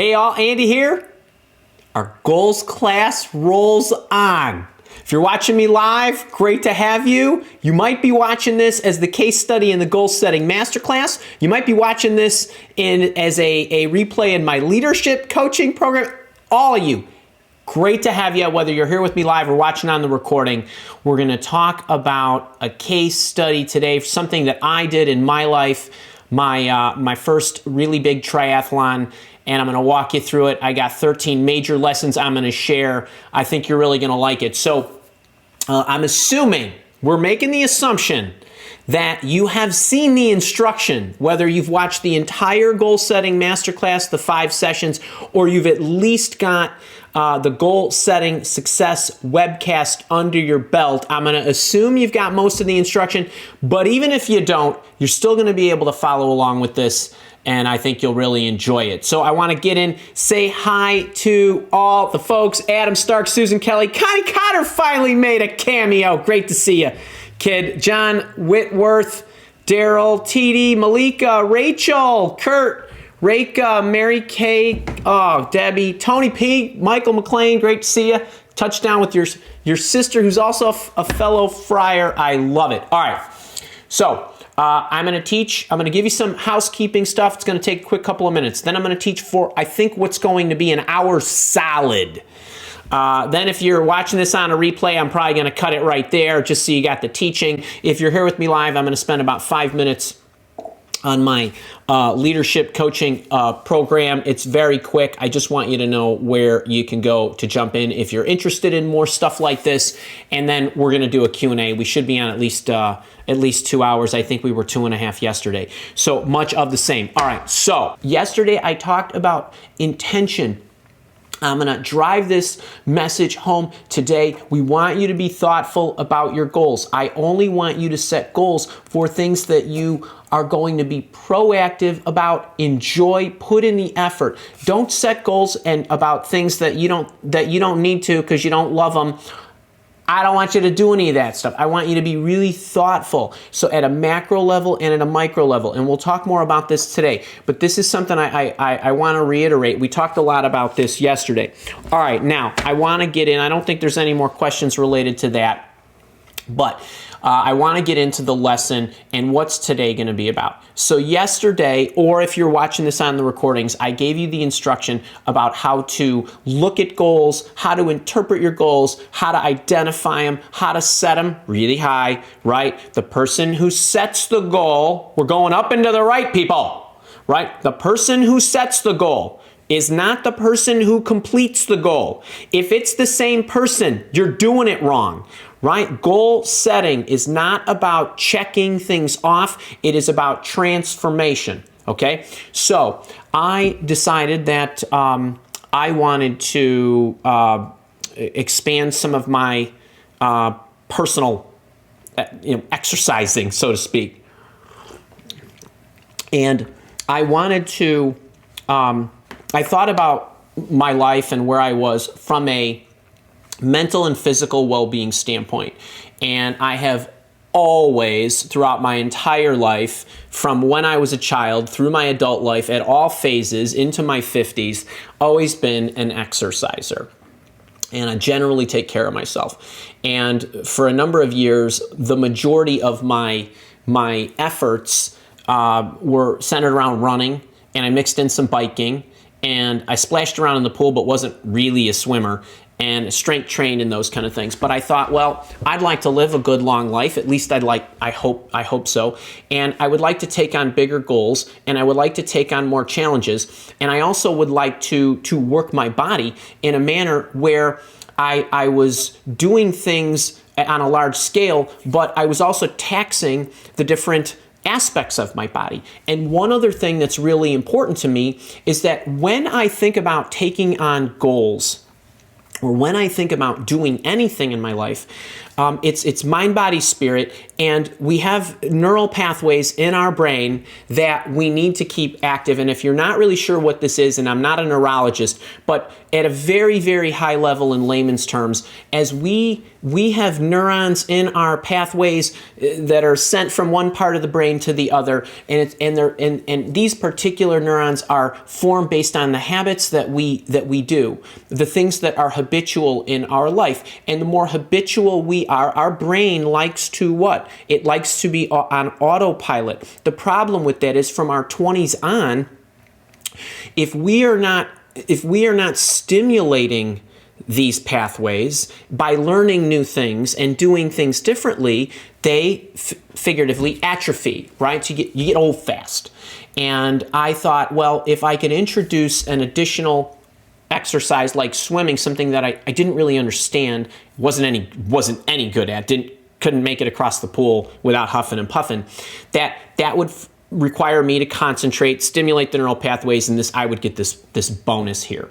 Hey all, Andy here. Our goals class rolls on. If you're watching me live, great to have you. You might be watching this as the case study in the goal setting masterclass. You might be watching this as a replay in my leadership coaching program. All of you, great to have you, whether you're here with me live or watching on the recording. We're gonna talk about a case study today, something that I did in my life, my first really big triathlon, and I'm gonna walk you through it. I got 13 major lessons I'm gonna share. I think you're really gonna like it. So I'm assuming, we're making the assumption that you have seen the instruction, whether you've watched the entire goal setting masterclass, the 5 sessions, or you've at least got the goal setting success webcast under your belt. I'm gonna assume you've got most of the instruction, but even if you don't, you're still gonna be able to follow along with this, and I think you'll really enjoy it. So I wanna get in, say hi to all the folks. Adam Stark, Susan Kelly, Connie Cotter finally made a cameo. Great to see you, kid. John Whitworth, Daryl, TD, Malika, Rachel, Kurt, Reka, Mary Kay, Debbie, Tony P, Michael McLean, great to see you. Touchdown with your sister, who's also a fellow friar. I love it. All right, so I'm going to teach. I'm going to give you some housekeeping stuff. It's going to take a quick couple of minutes. Then I'm going to teach for, I think, what's going to be an hour solid. Then if you're watching this on a replay, I'm probably going to cut it right there just so you got the teaching. If you're here with me live, I'm going to spend about 5 minutes on my leadership coaching program. It's very quick. I just want you to know where you can go to jump in if you're interested in more stuff like this. And then we're going to do a Q&A. We should be on at least 2 hours. I think we were 2.5 yesterday. So much of the same. All right. So yesterday I talked about intention. I'm going to drive this message home today. We want you to be thoughtful about your goals. I only want you to set goals for things that you are going to be proactive about, enjoy, put in the effort. Don't set goals and about things that you don't need to because you don't love them. I don't want you to do any of that stuff. I want you to be really thoughtful. So at a macro level and at a micro level, and we'll talk more about this today, but this is something I want to reiterate. We talked a lot about this yesterday. All right, now I want to get in. I don't think there's any more questions related to that, but I want to get into the lesson and what's today going to be about. So yesterday, or if you're watching this on the recordings, I gave you the instruction about how to look at goals, how to interpret your goals, how to identify them, how to set them really high, right? The person who sets the goal, we're going up and to the right, people, right? The person who sets the goal is not the person who completes the goal. If it's the same person, you're doing it wrong. Right? Goal setting is not about checking things off. It is about transformation. Okay? So I decided that I wanted to expand some of my personal exercising, so to speak. And I wanted to, I thought about my life and where I was from a mental and physical well-being standpoint. And I have always, throughout my entire life, from when I was a child through my adult life, at all phases into my 50s, always been an exerciser. And I generally take care of myself. And for a number of years, the majority of my efforts were centered around running, and I mixed in some biking, and I splashed around in the pool but wasn't really a swimmer, and strength trained and those kind of things. But I thought, well, I'd like to live a good long life. At least I hope so. And I would like to take on bigger goals, and I would like to take on more challenges. And I also would like to work my body in a manner where I was doing things on a large scale, but I was also taxing the different aspects of my body. And one other thing that's really important to me is that when I think about taking on goals, or when I think about doing anything in my life, It's mind, body, spirit, and we have neural pathways in our brain that we need to keep active. And if you're not really sure what this is, and I'm not a neurologist, but at a very, very high level in layman's terms, as we have neurons in our pathways that are sent from one part of the brain to the other, and these particular neurons are formed based on the habits that we do, the things that are habitual in our life. And the more habitual we are, our brain likes to what? It likes to be on autopilot. The problem with that is from our 20s on, if we are not stimulating these pathways by learning new things and doing things differently, they figuratively atrophy, right? So you get old fast. And I thought, well, if I could introduce an additional exercise like swimming, something that I didn't really understand, wasn't any good at, couldn't make it across the pool without huffing and puffing, that would require me to concentrate, stimulate the neural pathways, and I would get this bonus here.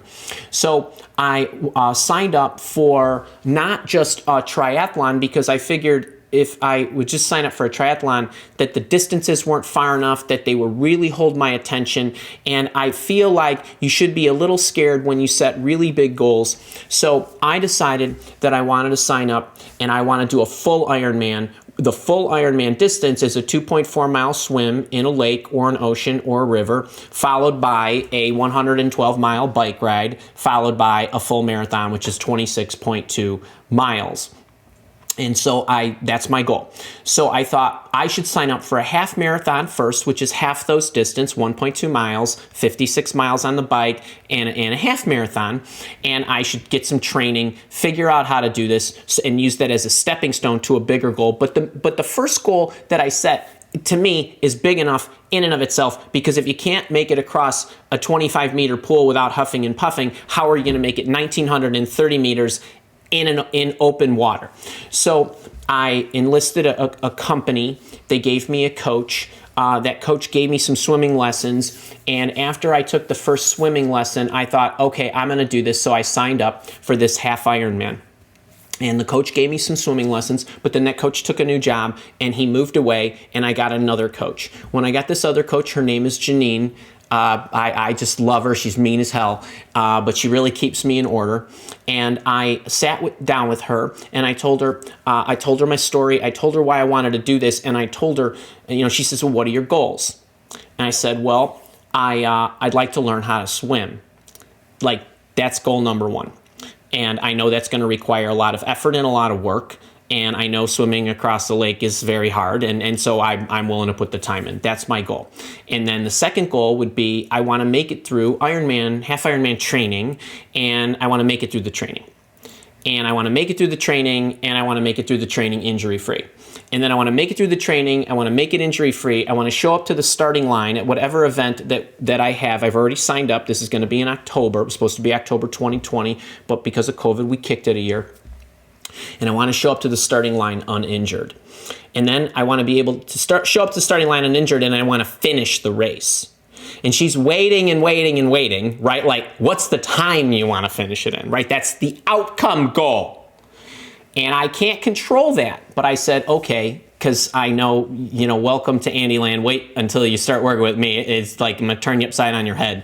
So I signed up for not just a triathlon, because I figured if I would just sign up for a triathlon, that the distances weren't far enough, that they would really hold my attention. And I feel like you should be a little scared when you set really big goals. So I decided that I wanted to sign up and I want to do a full Ironman. The full Ironman distance is a 2.4 mile swim in a lake or an ocean or a river, followed by a 112 mile bike ride, followed by a full marathon, which is 26.2 miles. And so that's my goal. So I thought I should sign up for a half marathon first, which is half those distance, 1.2 miles, 56 miles on the bike, and a half marathon. And I should get some training, figure out how to do this, and use that as a stepping stone to a bigger goal. But the first goal that I set, to me, is big enough in and of itself, because if you can't make it across a 25-meter pool without huffing and puffing, how are you going to make it 1,930 meters in open water? So I enlisted a company. They gave me a coach. That coach gave me some swimming lessons. And after I took the first swimming lesson, I thought, okay, I'm going to do this. So I signed up for this half Ironman. And the coach gave me some swimming lessons, but then that coach took a new job and he moved away, and I got another coach. When I got this other coach, her name is Janine. I just love her. She's mean as hell, but she really keeps me in order. And I sat down with her, and I told her my story. I told her why I wanted to do this, and I told her, she says, well, what are your goals? And I said, well, I'd like to learn how to swim. Like, that's goal number one. And I know that's going to require a lot of effort and a lot of work. And I know swimming across the lake is very hard, and so I'm willing to put the time in. That's my goal. And then the second goal would be I want to make it through Ironman, half Ironman training, and I want to make it through the training. And I want to make it through the training, and I want to make it through the training injury-free. And then I want to make it through the training, I want to make it injury-free, I want to show up to the starting line at whatever event that I have. I've already signed up. This is going to be in October. It was supposed to be October 2020, but because of COVID, we kicked it a year. And I want to show up to the starting line uninjured. And then I want to be able to show up to the starting line uninjured, and I want to finish the race. And she's waiting and waiting and waiting, right? Like, what's the time you want to finish it in, right? That's the outcome goal. And I can't control that. But I said, okay, because I know, welcome to Andyland. Wait until you start working with me. It's like I'm going to turn you upside on your head.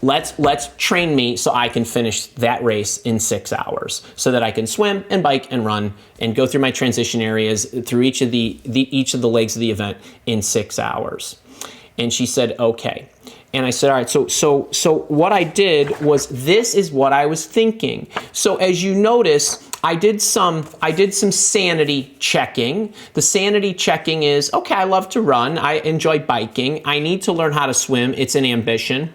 Let's train me so I can finish that race in 6 hours, so that I can swim and bike and run and go through my transition areas through each of the legs of the event in 6 hours. And she said, okay. And I said, all right, so what I did was, this is what I was thinking. So as you notice, I did some sanity checking. The sanity checking is, okay, I love to run. I enjoy biking. I need to learn how to swim. It's an ambition.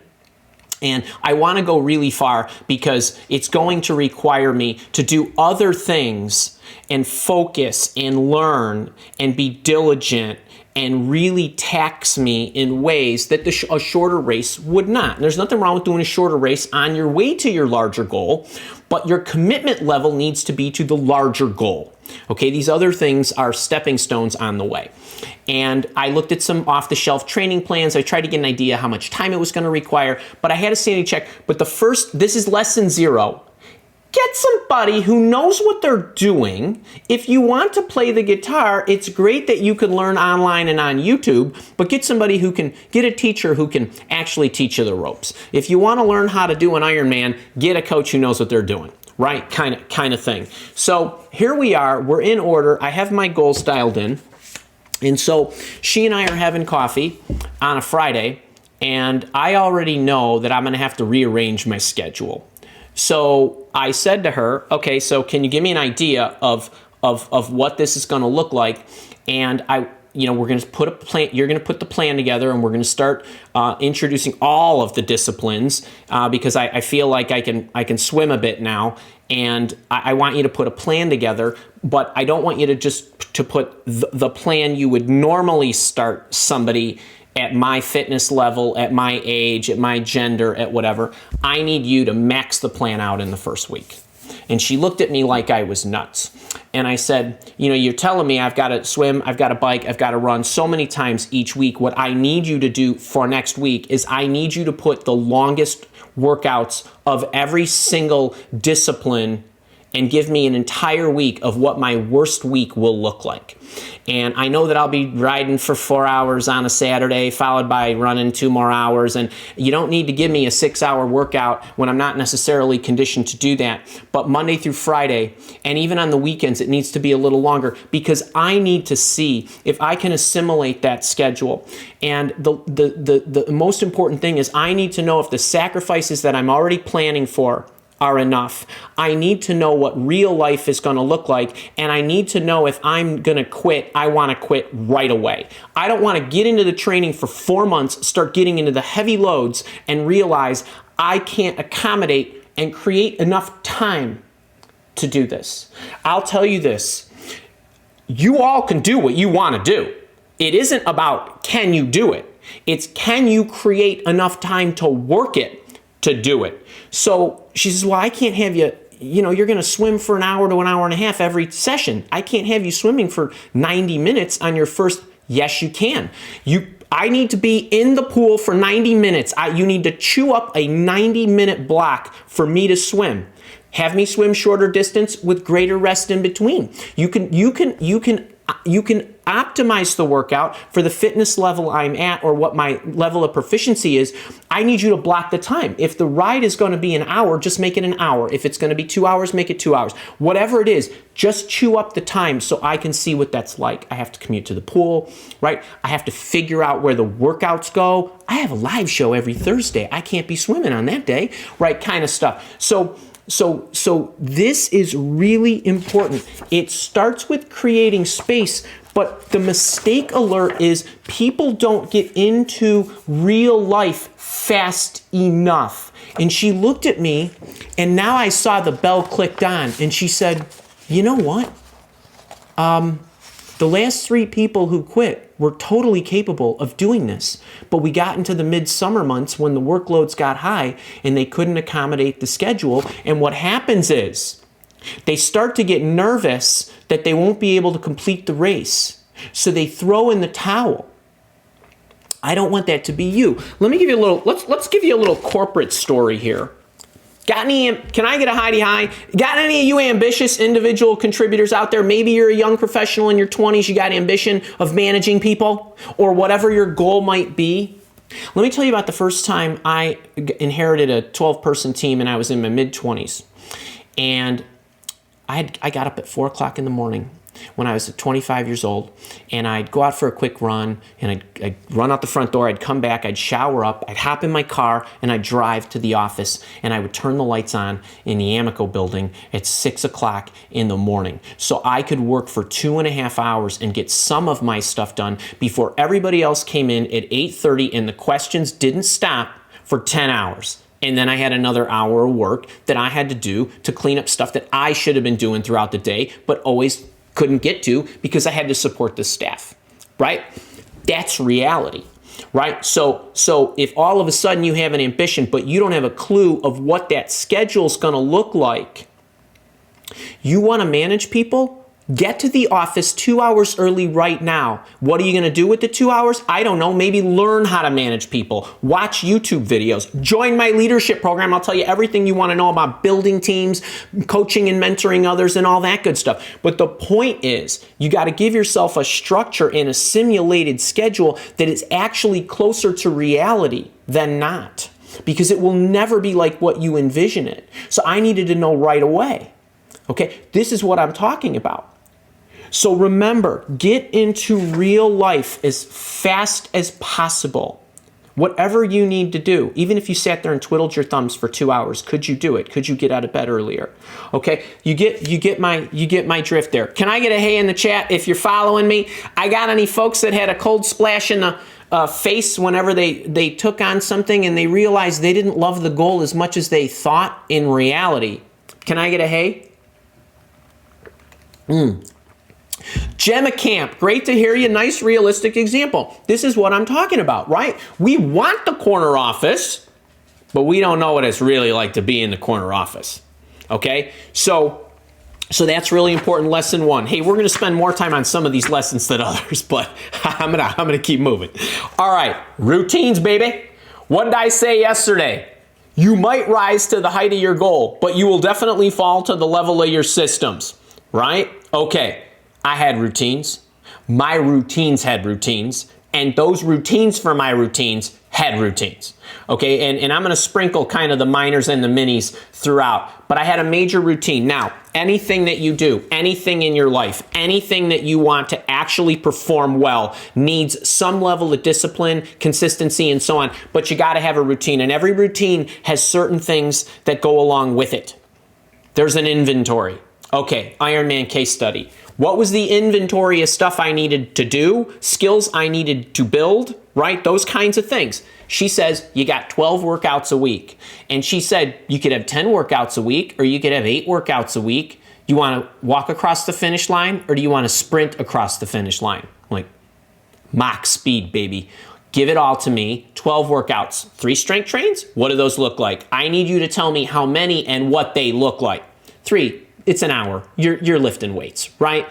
And I want to go really far, because it's going to require me to do other things and focus and learn and be diligent and really tax me in ways that a shorter race would not. And there's nothing wrong with doing a shorter race on your way to your larger goal, but your commitment level needs to be to the larger goal. Okay, these other things are stepping stones on the way. And I looked at some off-the-shelf training plans. I tried to get an idea how much time it was going to require, but I had a sanity check. But this is lesson 0. get somebody who knows what they're doing. If you want to play the guitar, it's great that you can learn online and on YouTube, but get somebody who can, get a teacher who can actually teach you the ropes. If you want to learn how to do an Ironman, get a coach who knows what they're doing, right? Kind of thing. So here we are, we're in order. I have my goals dialed in. And so she and I are having coffee on a Friday, and I already know that I'm going to have to rearrange my schedule. So I said to her, okay, so can you give me an idea of what this is going to look like? And we're going to put a plan. You're going to put the plan together, and we're going to start introducing all of the disciplines because I feel like I can swim a bit now, and I want you to put a plan together. But I don't want you to just to put the plan you would normally start somebody at my fitness level, at my age, at my gender, at whatever. I need you to max the plan out in the first week. And she looked at me like I was nuts. And I said, you're telling me I've got to swim, I've got to bike, I've got to run so many times each week. What I need you to do for next week is I need you to put the longest workouts of every single discipline and give me an entire week of what my worst week will look like. And I know that I'll be riding for 4 hours on a Saturday, followed by running 2 more hours. And you don't need to give me a 6-hour workout when I'm not necessarily conditioned to do that. But Monday through Friday, and even on the weekends, it needs to be a little longer because I need to see if I can assimilate that schedule. And the most important thing is I need to know if the sacrifices that I'm already planning for are enough. I need to know what real life is going to look like, and I need to know if I'm going to quit, I want to quit right away. I don't want to get into the training for 4 months, start getting into the heavy loads, and realize I can't accommodate and create enough time to do this. I'll tell you this, you all can do what you want to do. It isn't about can you do it. It's can you create enough time to work it to do it. So she says, well, I can't have you, you're going to swim for an hour to an hour and a half every session. I can't have you swimming for 90 minutes on your first. Yes, you can. I need to be in the pool for 90 minutes. You need to chew up a 90-minute block for me to swim. Have me swim shorter distance with greater rest in between. You can optimize the workout for the fitness level I'm at or what my level of proficiency is. I need you to block the time. If the ride is going to be an hour, just make it an hour. If it's going to be 2 hours, make it 2 hours. Whatever it is, just chew up the time so I can see what that's like. I have to commute to the pool, right? I have to figure out where the workouts go. I have a live show every Thursday. I can't be swimming on that day, right? Kind of stuff. So this is really important. It starts with creating space, but the mistake alert is people don't get into real life fast enough. And she looked at me, and now I saw the bell clicked on, and she said, you know what? The last 3 people who quit were totally capable of doing this, but we got into the midsummer months when the workloads got high and they couldn't accommodate the schedule. And what happens is they start to get nervous that they won't be able to complete the race. So they throw in the towel. I don't want that to be you. Let me give you a little, let's give you a little corporate story here. Got any, can I get a hidey hi? Got any of you ambitious individual contributors out there? Maybe you're a young professional in your 20s, you got ambition of managing people or whatever your goal might be. Let me tell you about the first time I inherited a 12-person team and I was in my mid-20s. And I got up at 4 o'clock in the morning when I was 25 years old, and I'd go out for a quick run, and I'd run out the front door, I'd come back, I'd shower up, I'd hop in my car, and I'd drive to the office, and I would turn the lights on in the Amico building at 6 o'clock in the morning. So I could work for 2.5 hours and get some of my stuff done before everybody else came in at 8:30, and the questions didn't stop for 10 hours. And then I had another hour of work that I had to do to clean up stuff that I should have been doing throughout the day, but always couldn't get to because I had to support the staff, right? That's reality, right? So if all of a sudden you have an ambition, but you don't have a clue of what that schedule is going to look like, you want to manage people, Get to the office 2 hours early right now. What are you going to do with the 2 hours? I don't know. Maybe learn how to manage people. Watch YouTube videos. Join my leadership program. I'll tell you everything you want to know about building teams, coaching and mentoring others, and all that good stuff. But the point is, you got to give yourself a structure and a simulated schedule that is actually closer to reality than not. Because it will never be like what you envision it. So I needed to know right away. Okay, this is what I'm talking about. So remember, get into real life as fast as possible. Whatever you need to do, even if you sat there and twiddled your thumbs for 2 hours, could you do it? Could you get out of bed earlier? Okay, you get my drift there. Can I get a hey in the chat if you're following me? I got any folks that had a cold splash in the face whenever they took on something and they realized they didn't love the goal as much as they thought in reality? Can I get a hey? Gemma Camp, great to hear you. Nice, realistic example. This is what I'm talking about, right? We want the corner office, but we don't know what it's really like to be in the corner office. Okay? So that's really important. Lesson 1. Hey, we're going to spend more time on some of these lessons than others, but I'm gonna keep moving. All right, routines, baby. What did I say yesterday? You might rise to the height of your goal, but you will definitely fall to the level of your systems, right? Okay. I had routines, my routines had routines, and those routines for my routines had routines. Okay, and I'm gonna sprinkle kind of the minors and the minis throughout, but I had a major routine. Now, anything that you do, anything in your life, anything that you want to actually perform well needs some level of discipline, consistency, and so on, but you gotta have a routine, and every routine has certain things that go along with it. There's an inventory. Okay, Ironman case study. What was the inventory of stuff I needed to do, skills I needed to build, right? Those kinds of things. She says you got 12 workouts a week. And she said you could have 10 workouts a week or you could have 8 workouts a week. You want to walk across the finish line or do you want to sprint across the finish line? Like Mach speed, baby. Give it all to me. 12 workouts. 3 strength trains? What do those look like? I need you to tell me how many and what they look like. 3. It's an hour. You're lifting weights, right?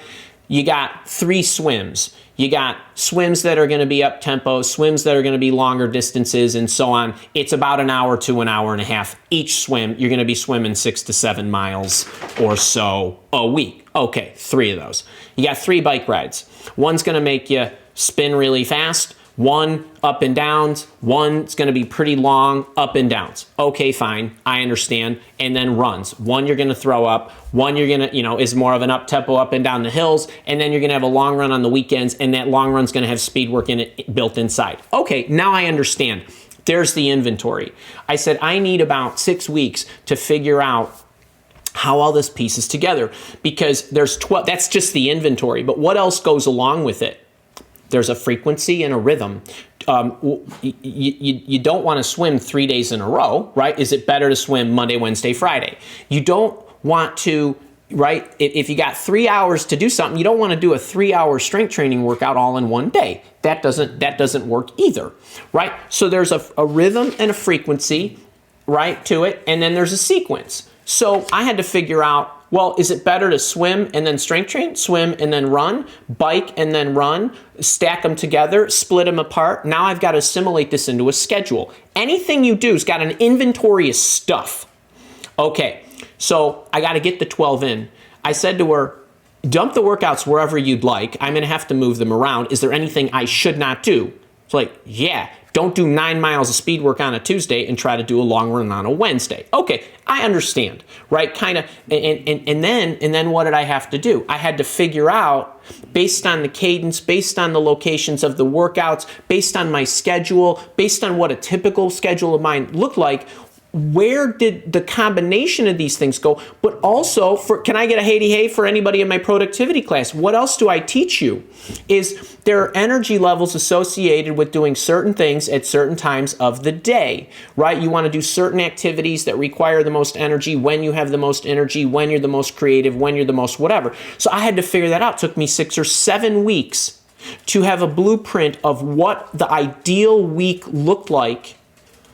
You got 3 swims. You got swims that are going to be up tempo, swims that are going to be longer distances, and so on. It's about an hour to an hour and a half each swim. You're going to be swimming 6 to 7 miles or so a week. Okay, 3 of those. You got 3 bike rides. One's going to make you spin really fast. 1 up and downs, 1's going to be pretty long up and downs. Okay, fine, I understand. And then runs. 1 you're going to throw up, 1 you're going to, is more of an up tempo up and down the hills, and then you're going to have a long run on the weekends, and that long run's going to have speed work in it built inside. Okay, now I understand. There's the inventory. I said I need about 6 weeks to figure out how all this pieces together because there's 12. That's just the inventory, but what else goes along with it? There's a frequency and a rhythm. You don't want to swim 3 days in a row, right? Is it better to swim Monday, Wednesday, Friday? You don't want to, right? If you got 3 hours to do something, you don't want to do a 3-hour strength training workout all in one day. That doesn't work either, right? So there's a rhythm and a frequency, right, to it, and then there's a sequence. So I had to figure out, well, is it better to swim and then strength train, swim and then run, bike and then run, stack them together, split them apart? Now I've got to assimilate this into a schedule. Anything you do has got an inventory of stuff. Okay, so I got to get the 12 in. I said to her, dump the workouts wherever you'd like. I'm going to have to move them around. Is there anything I should not do? It's like, yeah. Don't do 9 miles of speed work on a Tuesday and try to do a long run on a Wednesday. Okay, I understand, right? Kind of, and then what did I have to do? I had to figure out, based on the cadence, based on the locations of the workouts, based on my schedule, based on what a typical schedule of mine looked like, where did the combination of these things go? But also, can I get a hey for anybody in my productivity class? What else do I teach you? Is there are energy levels associated with doing certain things at certain times of the day, right? You want to do certain activities that require the most energy, when you have the most energy, when you're the most creative, when you're the most whatever. So I had to figure that out. It took me 6 or 7 weeks to have a blueprint of what the ideal week looked like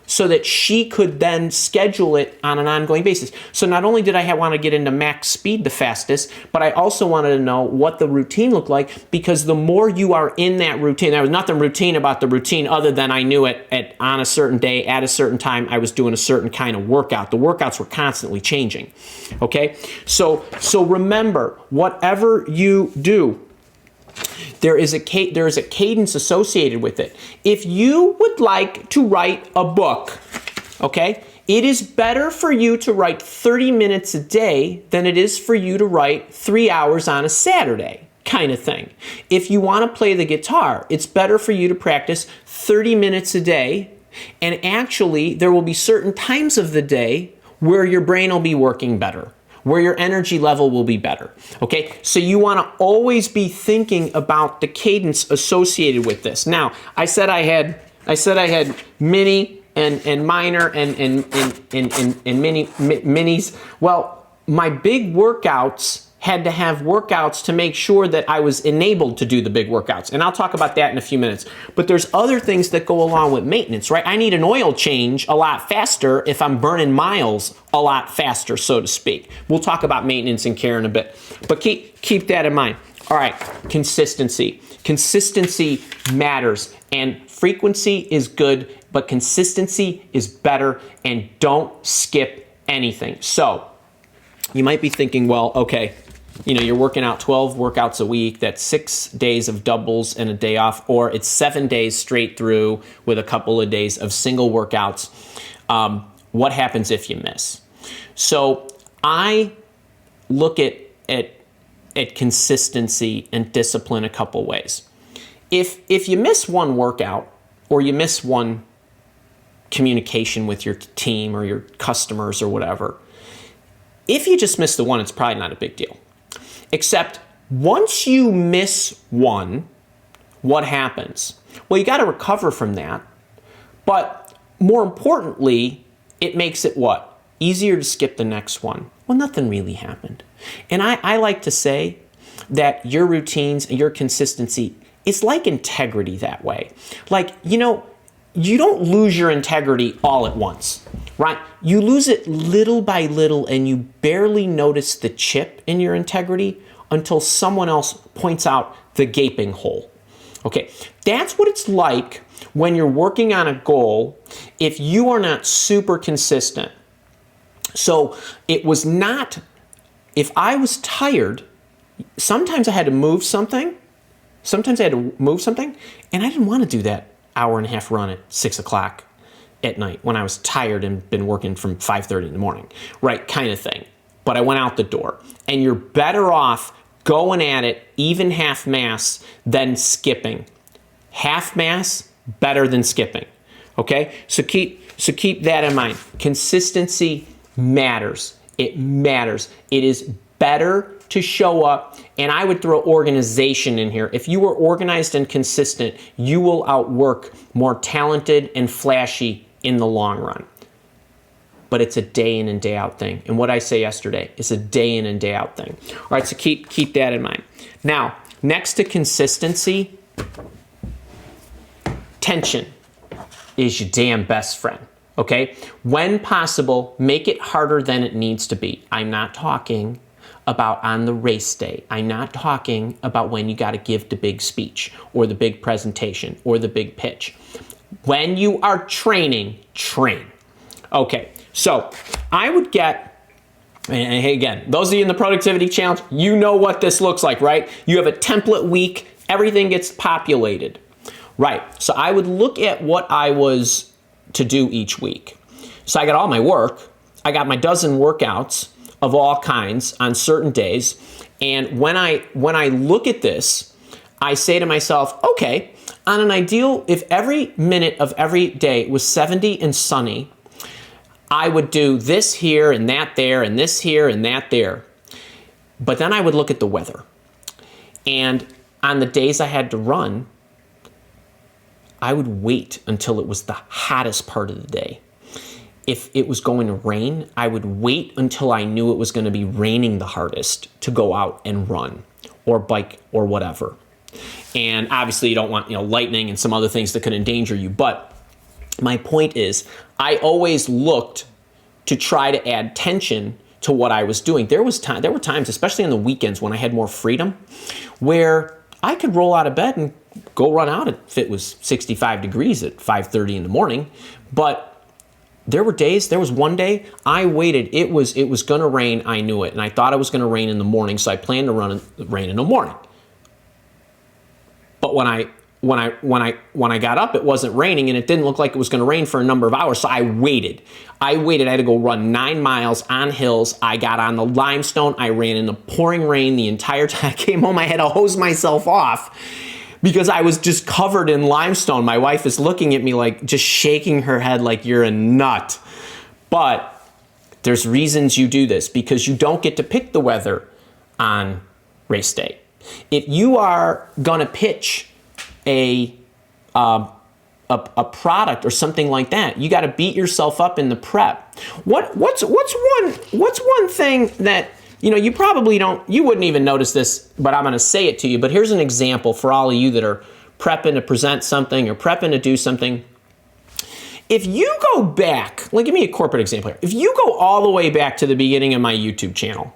so that she could then schedule it on an ongoing basis. So not only did I want to get into max speed the fastest, but I also wanted to know what the routine looked like, because the more you are in that routine, there was nothing routine about the routine other than I knew it on a certain day, at a certain time, I was doing a certain kind of workout. The workouts were constantly changing, okay? So remember, whatever you do, there is a cadence associated with it. If you would like to write a book, okay, it is better for you to write 30 minutes a day than it is for you to write 3 hours on a Saturday, kind of thing. If you want to play the guitar, it's better for you to practice 30 minutes a day, and actually there will be certain times of the day where your brain will be working better, where your energy level will be better, okay? So you want to always be thinking about the cadence associated with this. Now, I said I had mini and minor and minis. Well, my big workouts had to have workouts to make sure that I was enabled to do the big workouts. And I'll talk about that in a few minutes. But there's other things that go along with maintenance, right? I need an oil change a lot faster if I'm burning miles a lot faster, so to speak. We'll talk about maintenance and care in a bit. But keep that in mind. All right, consistency. Consistency matters, and frequency is good, but consistency is better, and don't skip anything. So you might be thinking, well, okay, you're working out 12 workouts a week, that's 6 days of doubles and a day off, or it's 7 days straight through with a couple of days of single workouts. What happens if you miss? So I look at consistency and discipline a couple ways. If you miss one workout, or you miss one communication with your team or your customers or whatever, if you just miss the one, it's probably not a big deal. Except once you miss one, what happens? Well, you got to recover from that. But more importantly, it makes it what? Easier to skip the next one. Well, nothing really happened. And I like to say that your routines and your consistency is like integrity that way. Like, you don't lose your integrity all at once, right? You lose it little by little, and you barely notice the chip in your integrity until someone else points out the gaping hole. Okay, that's what it's like when you're working on a goal if you are not super consistent. So it was not, if I was tired, sometimes I had to move something, and I didn't want to do that hour and a half run at 6 o'clock at night when I was tired and been working from 5:30 in the morning, right? Kind of thing. But I went out the door, and you're better off going at it even half mass than skipping. Half mass better than skipping. Okay? So keep that in mind. Consistency matters. It matters. It is better to show up, and I would throw organization in here. If you are organized and consistent, you will outwork more talented and flashy in the long run. But it's a day in and day out thing. And what I say yesterday is a day in and day out thing. All right, so keep that in mind. Now, next to consistency, tension is your damn best friend. Okay? When possible, make it harder than it needs to be. I'm not talking about on the race day. I'm not talking about when you got to give the big speech or the big presentation or the big pitch. When you are training, train. Okay, so I would get, and hey, again, those of you in the productivity challenge, you know what this looks like, right? You have a template week, everything gets populated. Right, so I would look at what I was to do each week. So I got all my work, I got my dozen workouts of all kinds on certain days, and when I look at this, I say to myself, okay, on an ideal, if every minute of every day was 70 and sunny, I would do this here and that there and this here and that there. But then I would look at the weather. And on the days I had to run, I would wait until it was the hottest part of the day. If it was going to rain, I would wait until I knew it was going to be raining the hardest to go out and run or bike or whatever. And obviously you don't want, lightning and some other things that could endanger you, but My point is, I always looked to try to add tension to what I was doing. There were times, especially on the weekends when I had more freedom, where I could roll out of bed and go run out if it was 65 degrees at 5:30 in the morning. But there was one day I waited. It was going to rain. I knew it, and I thought it was going to rain in the morning, so I planned to rain in the morning. But when I got up, it wasn't raining, and it didn't look like it was going to rain for a number of hours. So I waited. I had to go run 9 miles on hills. I got on the limestone. I ran in the pouring rain the entire time. I came home. I had to hose myself off because I was just covered in limestone. My wife is looking at me like, just shaking her head like you're a nut. But there's reasons you do this, because you don't get to pick the weather on race day. If you are going to pitch a product or something like that, you got to beat yourself up in the prep. What's one thing that you wouldn't even notice this, but I'm going to say it to you. But here's an example for all of you that are prepping to present something or prepping to do something. If you go back, give me a corporate example here. If you go all the way back to the beginning of my YouTube channel,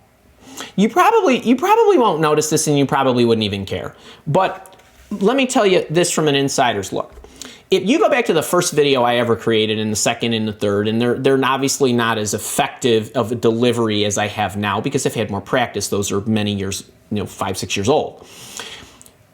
you probably won't notice this, and you probably wouldn't even care. But let me tell you this from an insider's look. If you go back to the first video I ever created, and the second and the third, and they're obviously not as effective of a delivery as I have now because I've had more practice. Those are many years, 5-6 years old.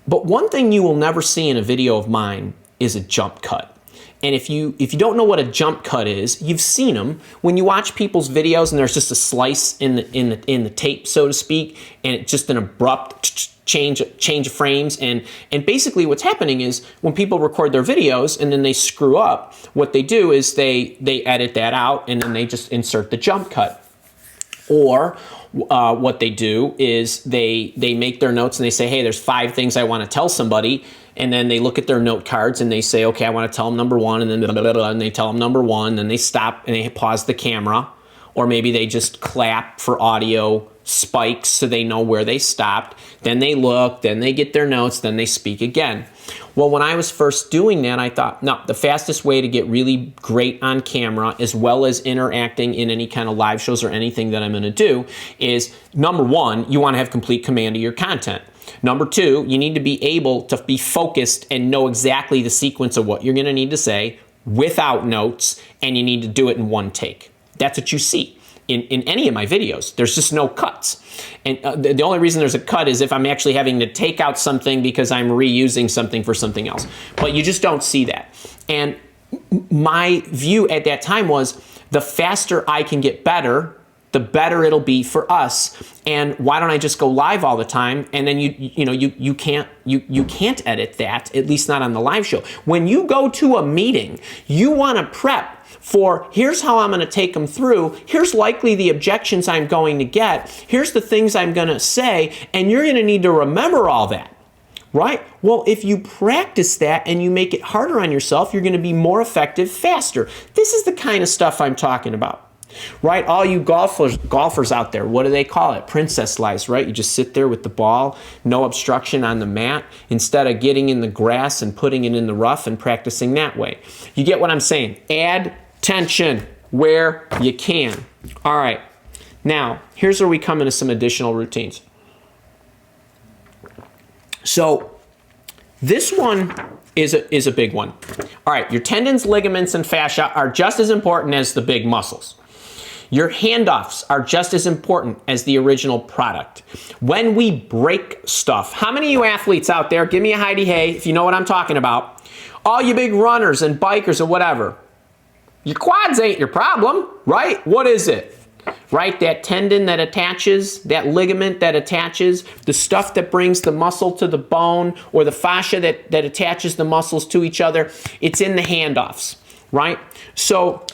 But one thing you will never see in a video of mine is a jump cut. And if you don't know what a jump cut is, you've seen them when you watch people's videos, and there's just a slice in the tape, so to speak, and it's just an abrupt change of frames. And basically what's happening is when people record their videos and then they screw up, what they do is they edit that out, and then they just insert the jump cut. Or what they do is they make their notes and they say, hey, there's 5 things I want to tell somebody. And then they look at their note cards and they say, okay, I want to tell them number 1, and then blah, blah, blah, and they tell them number 1, then they stop and they pause the camera. Or maybe they just clap for audio spikes so they know where they stopped. Then they look, then they get their notes, then they speak again. Well, when I was first doing that, I thought, no, the fastest way to get really great on camera, as well as interacting in any kind of live shows or anything that I'm going to do, is number 1, you want to have complete command of your content. Number 2, you need to be able to be focused and know exactly the sequence of what you're going to need to say without notes, and you need to do it in one take. That's what you see in any of my videos. There's just no cuts. And the only reason there's a cut is if I'm actually having to take out something because I'm reusing something for something else. But you just don't see that. And my view at that time was, the faster I can get better, the better it'll be for us. And why don't I just go live all the time? And then you can't edit that, at least not on the live show. When you go to a meeting, you want to prep for, here's how I'm going to take them through, here's likely the objections I'm going to get, here's the things I'm going to say, and you're going to need to remember all that, right? Well, if you practice that and you make it harder on yourself, you're going to be more effective faster. This is the kind of stuff I'm talking about. Right, all you golfers out there, what do they call it? Princess slice, right? You just sit there with the ball, no obstruction on the mat, instead of getting in the grass and putting it in the rough and practicing that way. You get what I'm saying? Add tension where you can. All right, now here's where we come into some additional routines. So this one is a big one. All right, your tendons, ligaments, and fascia are just as important as the big muscles. Your handoffs are just as important as the original product. When we break stuff, how many of you athletes out there, give me a Heidi Hey if you know what I'm talking about, all you big runners and bikers or whatever, your quads ain't your problem, right? What is it? Right, that tendon that attaches, that ligament that attaches, the stuff that brings the muscle to the bone, or the fascia that attaches the muscles to each other, it's in the handoffs, right? So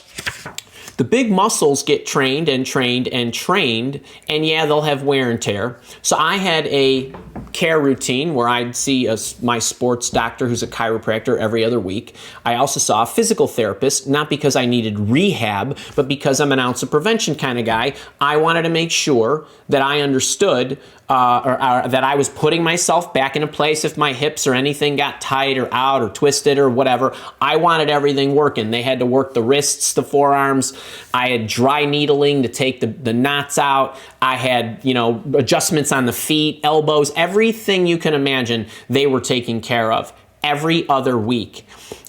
The big muscles get trained and trained and trained, and yeah, they'll have wear and tear. So I had a care routine where I'd see my sports doctor, who's a chiropractor, every other week. I also saw a physical therapist, not because I needed rehab, but because I'm an ounce of prevention kind of guy. I wanted to make sure that I understood or that I was putting myself back into place if my hips or anything got tight or out or twisted or whatever. I wanted everything working. They had to work the wrists, the forearms. I had dry needling to take the knots out. I had, adjustments on the feet, elbows, everything you can imagine they were taking care of every other week.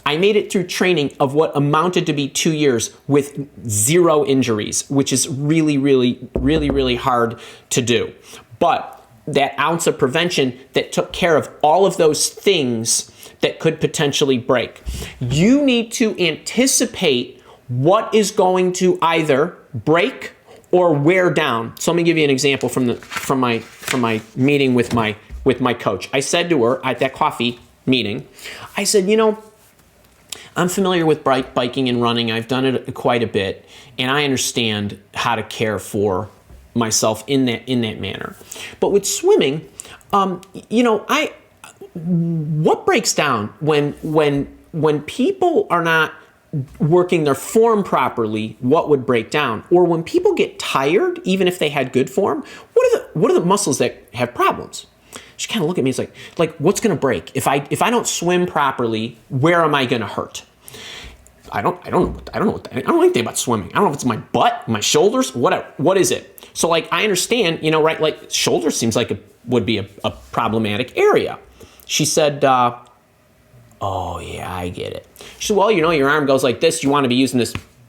I made it through training of what amounted to be 2 years with 0 injuries, which is really, really, really, really hard to do. But that ounce of prevention that took care of all of those things that could potentially break. You need to anticipate what is going to either break or wear down. So let me give you an example from my meeting with my coach. I said to her at that coffee meeting, I said, I'm familiar with biking and running. I've done it quite a bit, and I understand how to care for myself in that manner. But with swimming, what breaks down when people are not working their form properly? What would break down? Or when people get tired, even if they had good form, what are the muscles that have problems? She kind of looked at me. It's like what's going to break if I don't swim properly? Where am I going to hurt? I don't know anything about swimming. I don't know if it's my butt, my shoulders, whatever. What is it? So I understand, right? Like shoulder seems like it would be a problematic area. She said, oh yeah, I get it. She said, well, your arm goes like this. You want to be using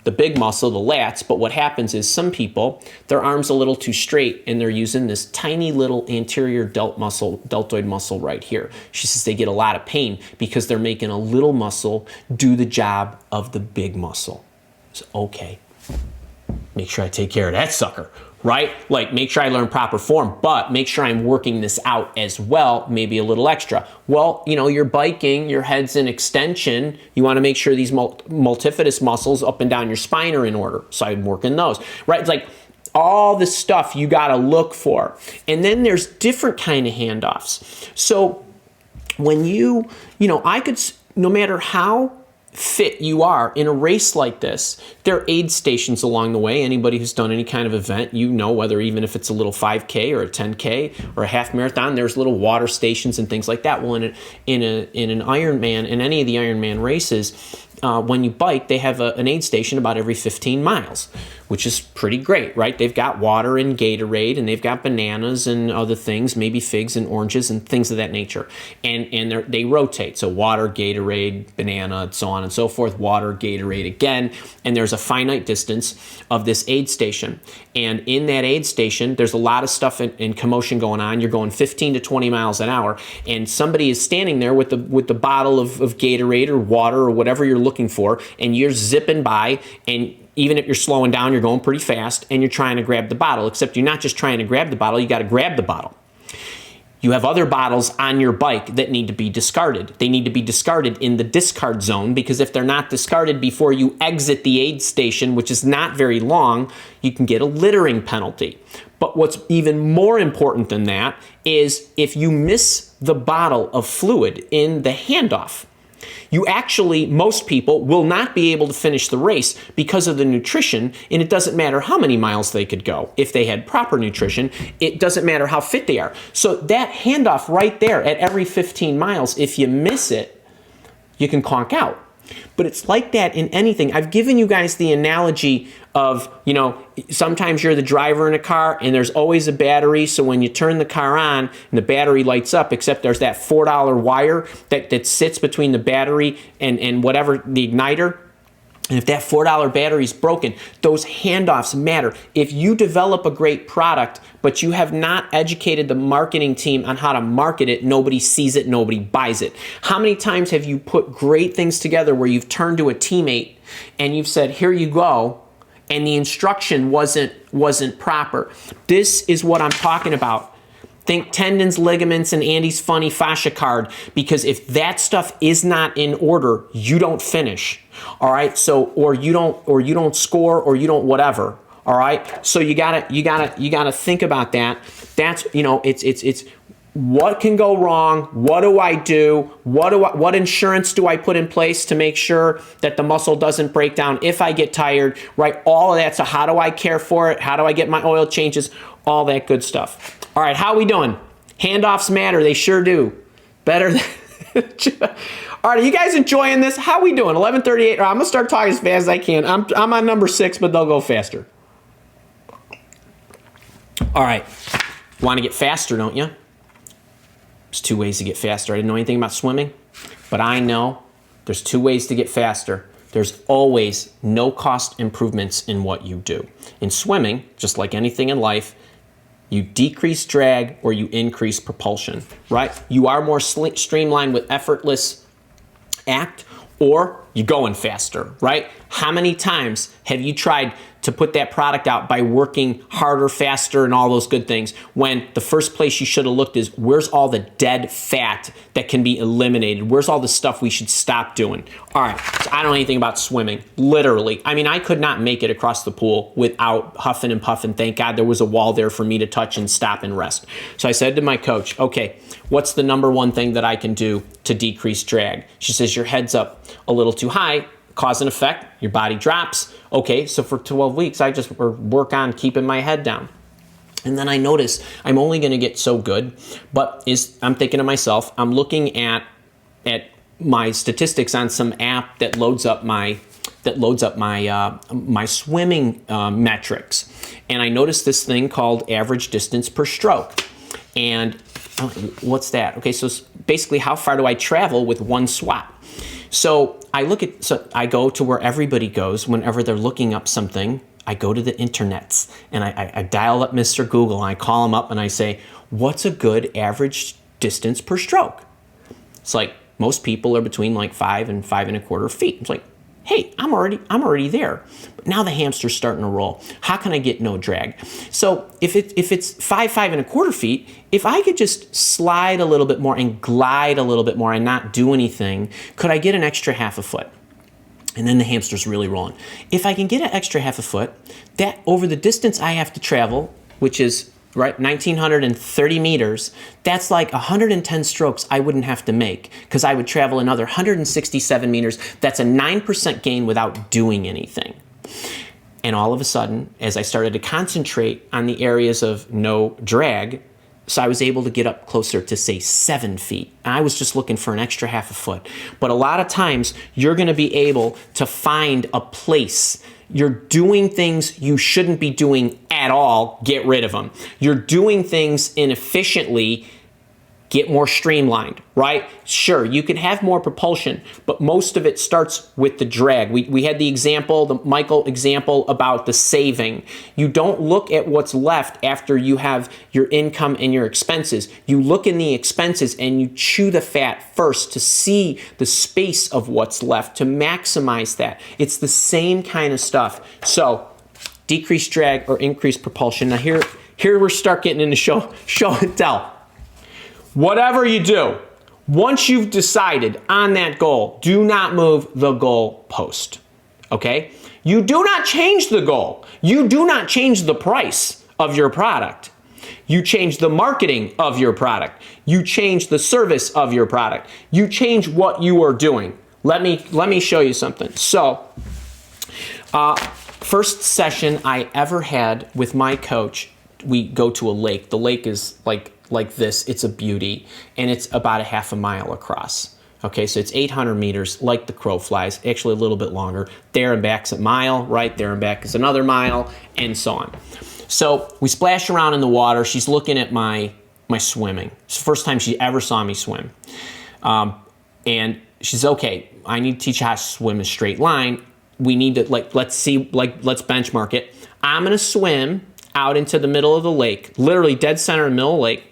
the big muscle, the lats, but what happens is some people, their arm's a little too straight and they're using this tiny little anterior deltoid muscle right here. She says they get a lot of pain because they're making a little muscle do the job of the big muscle. So, okay, make sure I take care of that sucker, right? Like make sure I learn proper form, but make sure I'm working this out as well, maybe a little extra. Well, you're biking, your head's in extension. You want to make sure these multifidus muscles up and down your spine are in order. So I'm working those, right? It's like all the stuff you got to look for. And then there's different kind of handoffs. So when I could, no matter how fit you are in a race like this, there are aid stations along the way. Anybody who's done any kind of event, whether even if it's a little 5K or a 10K or a half marathon, there's little water stations and things like that. Well, in an Ironman, in any of the Ironman races, when you bike, they have an aid station about every 15 miles, which is pretty great, right? They've got water and Gatorade, and they've got bananas and other things, maybe figs and oranges and things of that nature. And they rotate. So water, Gatorade, banana, so on and so forth, water, Gatorade again. And there's a finite distance of this aid station. And in that aid station, there's a lot of stuff in commotion going on. You're going 15 to 20 miles an hour, and somebody is standing there with the bottle of Gatorade or water or whatever you're looking for, and you're zipping by, and even if you're slowing down, you're going pretty fast, and you're trying to grab the bottle, except you're not just trying to grab the bottle, you got to grab the bottle. You have other bottles on your bike that need to be discarded. They need to be discarded in the discard zone, because if they're not discarded before you exit the aid station, which is not very long, you can get a littering penalty. But what's even more important than that is if you miss the bottle of fluid in the handoff, most people will not be able to finish the race because of the nutrition, and it doesn't matter how many miles they could go. If they had proper nutrition, it doesn't matter how fit they are. So that handoff right there at every 15 miles, if you miss it, you can conk out. But it's like that in anything. I've given you guys the analogy of, sometimes you're the driver in a car and there's always a battery. So when you turn the car on and the battery lights up, except there's that $4 wire that sits between the battery and whatever, the igniter. And if that $4 battery is broken, those handoffs matter. If you develop a great product, but you have not educated the marketing team on how to market it, nobody sees it, nobody buys it. How many times have you put great things together where you've turned to a teammate and you've said, here you go, and the instruction wasn't proper? This is what I'm talking about. Think tendons, ligaments, and Andy's funny fascia card, because if that stuff is not in order, you don't finish. All right. So, or you don't score, or you don't whatever. All right. So you gotta think about that. That's, it's what can go wrong? What do I do? What insurance do I put in place to make sure that the muscle doesn't break down if I get tired, right? All of that. So how do I care for it? How do I get my oil changes? All that good stuff. All right, how we doing? Handoffs matter. They sure do. Better than... All right, are you guys enjoying this? How we doing? 11:38. I'm going to start talking as fast as I can. I'm on number 6, but they'll go faster. All right. Want to get faster, don't you? There's 2 ways to get faster. I didn't know anything about swimming, but I know there's 2 ways to get faster. There's always no-cost improvements in what you do. In swimming, just like anything in life, you decrease drag or you increase propulsion, right? You are more streamlined with effortless act, or you're going faster, right? How many times have you tried to put that product out by working harder, faster, and all those good things, when the first place you should have looked is, where's all the dead fat that can be eliminated? Where's all the stuff we should stop doing? All right, so I don't know anything about swimming, literally. I mean, I could not make it across the pool without huffing and puffing. Thank God there was a wall there for me to touch and stop and rest. So I said to my coach, okay, what's the number one thing that I can do to decrease drag? She says, your head's up a little too high. Cause and effect, your body drops. Okay, so for 12 weeks, I just work on keeping my head down. And then I notice I'm only gonna get so good, but I'm thinking to myself, I'm looking at my statistics on some app that loads up my my swimming metrics. And I noticed this thing called average distance per stroke. And what's that? Okay, so basically how far do I travel with one swap? So I go to where everybody goes whenever they're looking up something. I go to the internets and I dial up Mr. Google and I call him up and I say, what's a good average distance per stroke? It's like most people are between like 5 and 5.25 feet. It's like, hey, I'm already there. But now the hamster's starting to roll. How can I get no drag? So if it's 5.25 feet, if I could just slide a little bit more and glide a little bit more and not do anything, could I get an extra half a foot? And then the hamster's really rolling. If I can get an extra half a foot, that over the distance I have to travel, which is right 1,930 meters, that's like 110 strokes I wouldn't have to make, because I would travel another 167 meters. That's a 9% gain without doing anything. And all of a sudden, as I started to concentrate on the areas of no drag, so I was able to get up closer to, say, 7 feet. And I was just looking for an extra half a foot. But a lot of times, you're going to be able to find a place. You're doing things you shouldn't be doing at all. Get rid of them. You're doing things inefficiently. Get more streamlined, right? Sure, you can have more propulsion, but most of it starts with the drag. We had the example, the Michael example about the saving. You don't look at what's left after you have your income and your expenses. You look in the expenses and you chew the fat first to see the space of what's left, to maximize that. It's the same kind of stuff. So decrease drag or increase propulsion. Now here we're start getting into show and tell. Whatever you do, once you've decided on that goal, do not move the goal post, okay? You do not change the goal. You do not change the price of your product. You change the marketing of your product. You change the service of your product. You change what you are doing. Let me show you something. So, first session I ever had with my coach, we go to a lake. The lake is like this. It's a beauty, and it's about a half a mile across. Okay, so it's 800 meters, like the crow flies, actually a little bit longer. There and back's a mile, right? There and back is another mile, and so on. So we splash around in the water. She's looking at my swimming. It's the first time she ever saw me swim. And she's, okay, I need to teach you how to swim a straight line. We need to, let's benchmark it. I'm gonna swim out into the middle of the lake, literally dead center in the middle of the lake.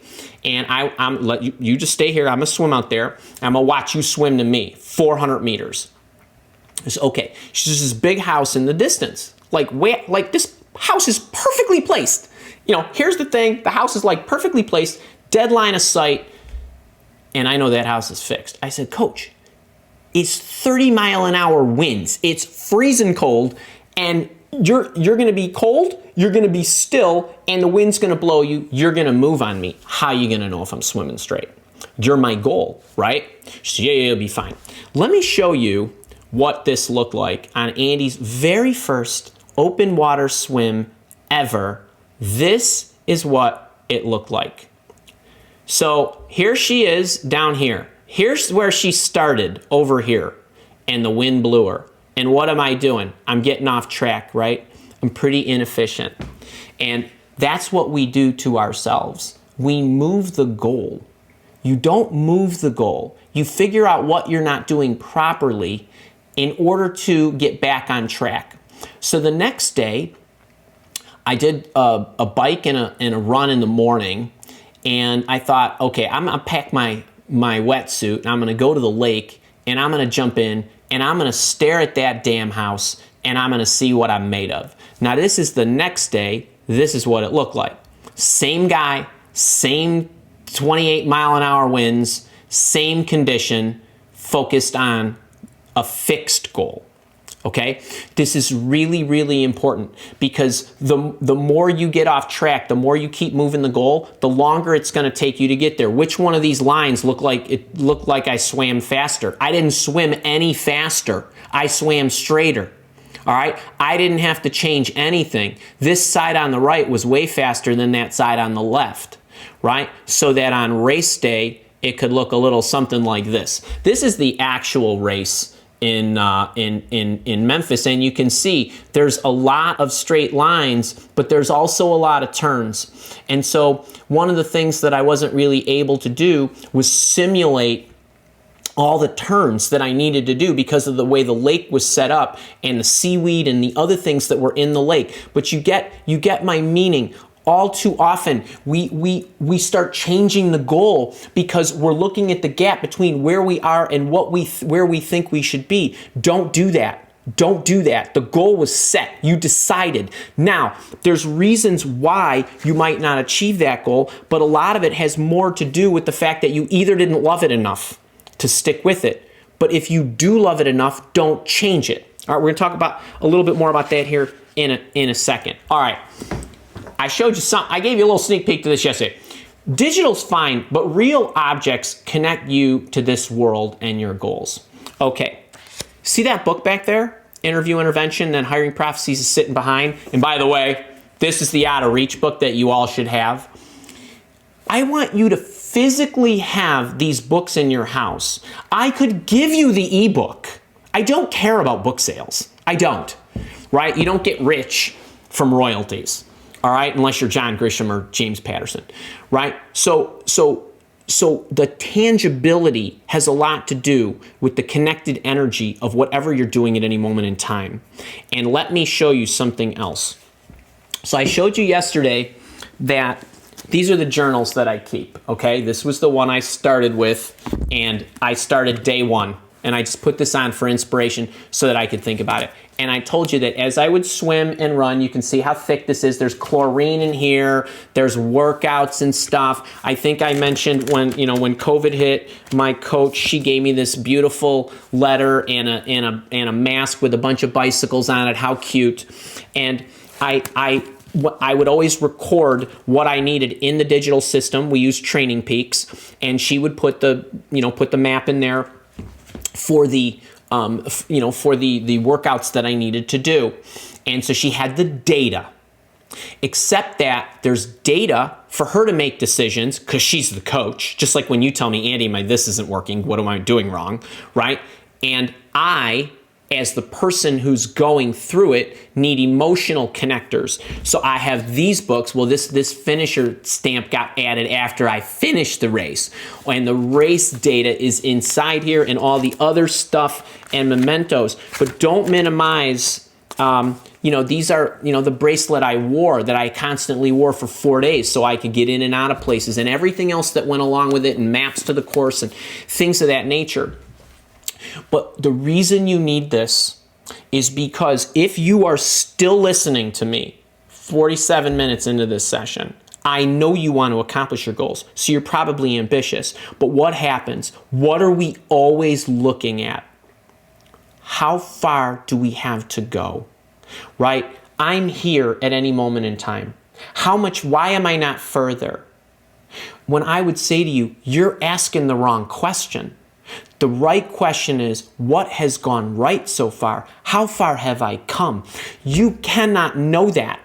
And I'm let you just stay here. I'm gonna swim out there. I'm gonna watch you swim to me, 400 meters. It's okay. She's this big house in the distance. Like this house is perfectly placed. You know, here's the thing. The house is like perfectly placed dead line of sight, and I know that house is fixed. I said, Coach, it's 30-mile-an-hour winds. It's freezing cold, and you're going to be cold, you're going to be still, and the wind's going to blow you. You're going to move on me. How are you going to know if I'm swimming straight? You're my goal, right? She said, yeah, it'll be fine. Let me show you what this looked like on Andy's very first open water swim ever. This is what it looked like. So here she is down here. Here's where she started, over here, and the wind blew her. And what am I doing? I'm getting off track, right? I'm pretty inefficient. And that's what we do to ourselves. We move the goal. You don't move the goal. You figure out what you're not doing properly in order to get back on track. So the next day, I did a bike and a run in the morning, and I thought, okay, I'm gonna pack my wetsuit, and I'm gonna go to the lake, and I'm gonna jump in, and I'm gonna stare at that damn house, and I'm gonna see what I'm made of. Now this is the next day. This is what it looked like. Same guy, same 28-mile-an-hour winds, same condition, focused on a fixed goal. Okay, this is really, really important, because the more you get off track, the more you keep moving the goal, the longer it's going to take you to get there. Which one of these lines looked like I swam faster? I didn't swim any faster. I swam straighter. All right, I didn't have to change anything. This side on the right was way faster than that side on the left, right? So that on race day, it could look a little something like this. This is the actual race in Memphis, and you can see there's a lot of straight lines, but there's also a lot of turns. And so one of the things that I wasn't really able to do was simulate all the turns that I needed to do because of the way the lake was set up and the seaweed and the other things that were in the lake. But you get my meaning. All too often, we start changing the goal because we're looking at the gap between where we are and where we think we should be. Don't do that. Don't do that. The goal was set. You decided. Now, there's reasons why you might not achieve that goal, but a lot of it has more to do with the fact that you either didn't love it enough to stick with it, but if you do love it enough, don't change it. All right, we're going to talk about a little bit more about that here in a second. All right. I showed you I gave you a little sneak peek to this yesterday. Digital's fine, but real objects connect you to this world and your goals. Okay, see that book back there? Interview Intervention, then Hiring Prophecies is sitting behind. And by the way, this is the Out of Reach book that you all should have. I want you to physically have these books in your house. I could give you the ebook. I don't care about book sales. I don't, right? You don't get rich from royalties. All right, unless you're John Grisham or James Patterson, right? So the tangibility has a lot to do with the connected energy of whatever you're doing at any moment in time. And let me show you something else. So I showed you yesterday that these are the journals that I keep, okay? This was the one I started with, and I started day one. And I just put this on for inspiration so that I could think about it. And I told you that as I would swim and run, you can see how thick this is. There's chlorine in here. There's workouts and stuff. I think I mentioned when COVID hit, my coach, she gave me this beautiful letter and a mask with a bunch of bicycles on it. How cute. And I would always record what I needed in the digital system. We use Training Peaks, and she would put the map in there for the workouts that I needed to do. And so she had the data, except that there's data for her to make decisions because she's the coach. Just like when you tell me, Andy, this isn't working, what am I doing wrong, right? And I, as the person who's going through it, need emotional connectors. So I have these books. Well, this finisher stamp got added after I finished the race. And the race data is inside here and all the other stuff and mementos. But don't minimize, these are, the bracelet I wore that I constantly wore for 4 days so I could get in and out of places, and everything else that went along with it, and maps to the course and things of that nature. But the reason you need this is because if you are still listening to me 47 minutes into this session, I know you want to accomplish your goals, so you're probably ambitious. But what happens? What are we always looking at? How far do we have to go, right? I'm here at any moment in time. Why am I not further? When I would say to you, you're asking the wrong question. The right question is, what has gone right so far? How far have I come? You cannot know that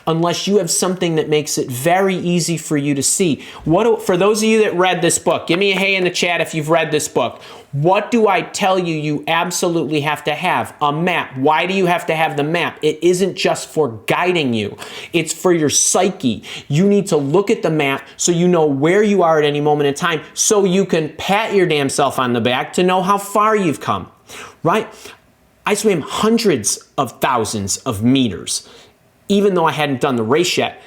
unless you have something that makes it very easy for you to see. For those of you that read this book, give me a hey in the chat if you've read this book. What do I tell you you absolutely have to have? A map. Why do you have to have the map? It isn't just for guiding you. It's for your psyche. You need to look at the map so you know where you are at any moment in time, so you can pat your damn self on the back to know how far you've come, right? I swam hundreds of thousands of meters, even though I hadn't done the race yet.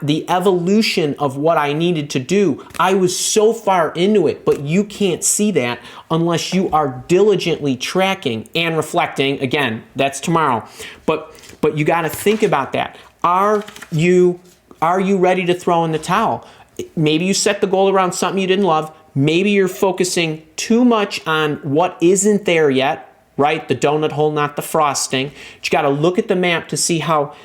The evolution of what I needed to do, I was so far into it, but you can't see that unless you are diligently tracking and reflecting. Again, that's tomorrow. But you got to think about that. Are you ready to throw in the towel? Maybe you set the goal around something you didn't love. Maybe you're focusing too much on what isn't there yet, right? The donut hole, not the frosting. But you got to look at the map to see how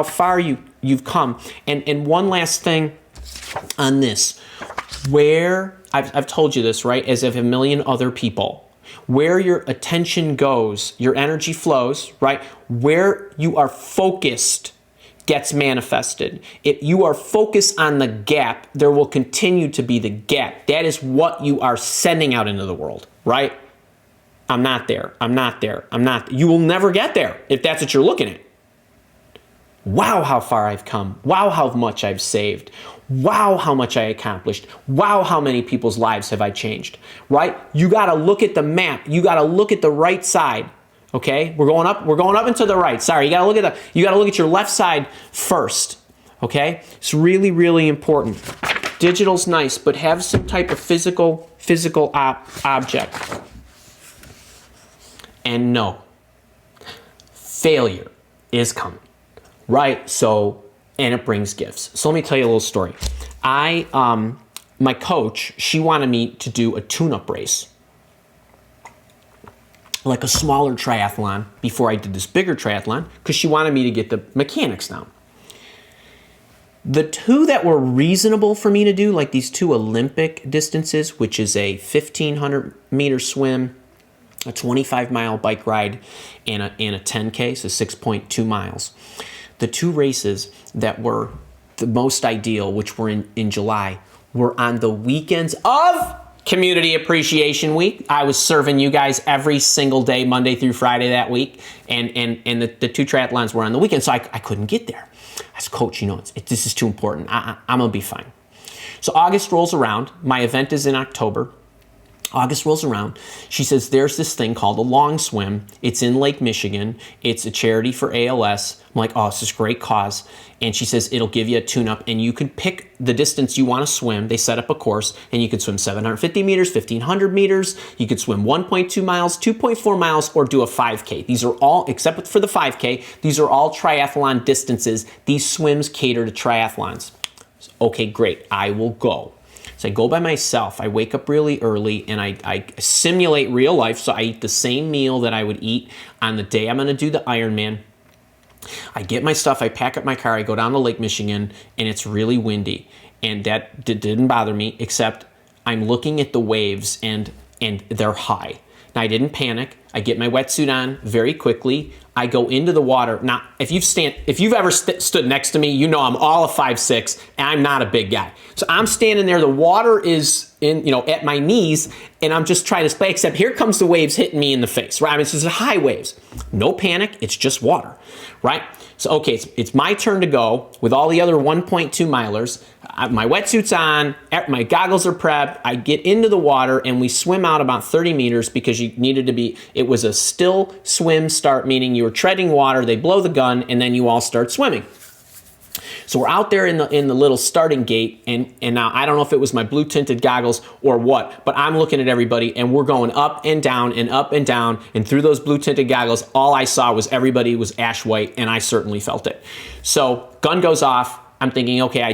far you've come. And one last thing on this, where I've told you this, right? As of a million other people, where your attention goes, your energy flows, right? Where you are focused gets manifested. If you are focused on the gap, there will continue to be the gap. That is what you are sending out into the world, right? I'm not there. I'm not there. I'm not. You will never get there if that's what you're looking at. Wow, how far I've come. Wow, how much I've saved. Wow, how much I accomplished. Wow, how many people's lives have I changed, right? You got to look at the map. You got to look at the right side. Okay? We're going up and to the right. Sorry, you got to look at your left side first. Okay? It's really, really important. Digital's nice, but have some type of physical object. And no, failure is coming, right? So, and it brings gifts. So let me tell you a little story. My coach, she wanted me to do a tune-up race, like a smaller triathlon before I did this bigger triathlon, because she wanted me to get the mechanics down. The two that were reasonable for me to do, like these two Olympic distances, which is a 1,500 meter swim, a 25-mile bike ride, and a 10K, so 6.2 miles. The two races that were the most ideal, which were in July, were on the weekends of Community Appreciation Week. I was serving you guys every single day, Monday through Friday that week, and the two triathlons were on the weekend, so I couldn't get there. I said, Coach, this is too important. I'm going to be fine. So August rolls around. My event is in October. August rolls around. She says, there's this thing called a long swim. It's in Lake Michigan. It's a charity for ALS. I'm like, oh, it's this great cause. And she says, it'll give you a tune-up, and you can pick the distance you want to swim. They set up a course, and you could swim 750 meters, 1,500 meters. You could swim 1.2 miles, 2.4 miles, or do a 5K. These are all, except for the 5K, these are all triathlon distances. These swims cater to triathlons. Okay, great. I will go. So I go by myself. I wake up really early and I simulate real life. So I eat the same meal that I would eat on the day I'm going to do the Ironman. I get my stuff. I pack up my car. I go down to Lake Michigan, and it's really windy. And that didn't bother me, except I'm looking at the waves and they're high. Now, I didn't panic. I get my wetsuit on very quickly. I go into the water. Now, if you've ever stood next to me, you know I'm all of 5'6", and I'm not a big guy. So I'm standing there. The water is at my knees, and I'm just trying to play. Except here comes the waves hitting me in the face. Right? I mean, it's just high waves. No panic. It's just water. Right? So okay, it's my turn to go with all the other 1.2 milers. My wetsuit's on. My goggles are prepped. I get into the water, and we swim out about 30 meters because you needed to be. It was a still swim start, meaning you were treading water. They blow the gun, and then you all start swimming. So we're out there in the little starting gate, and now I don't know if it was my blue tinted goggles or what, but I'm looking at everybody, and we're going up and down and up and down, and through those blue tinted goggles, all I saw was everybody was ash white, and I certainly felt it. So gun goes off. I'm thinking, okay, I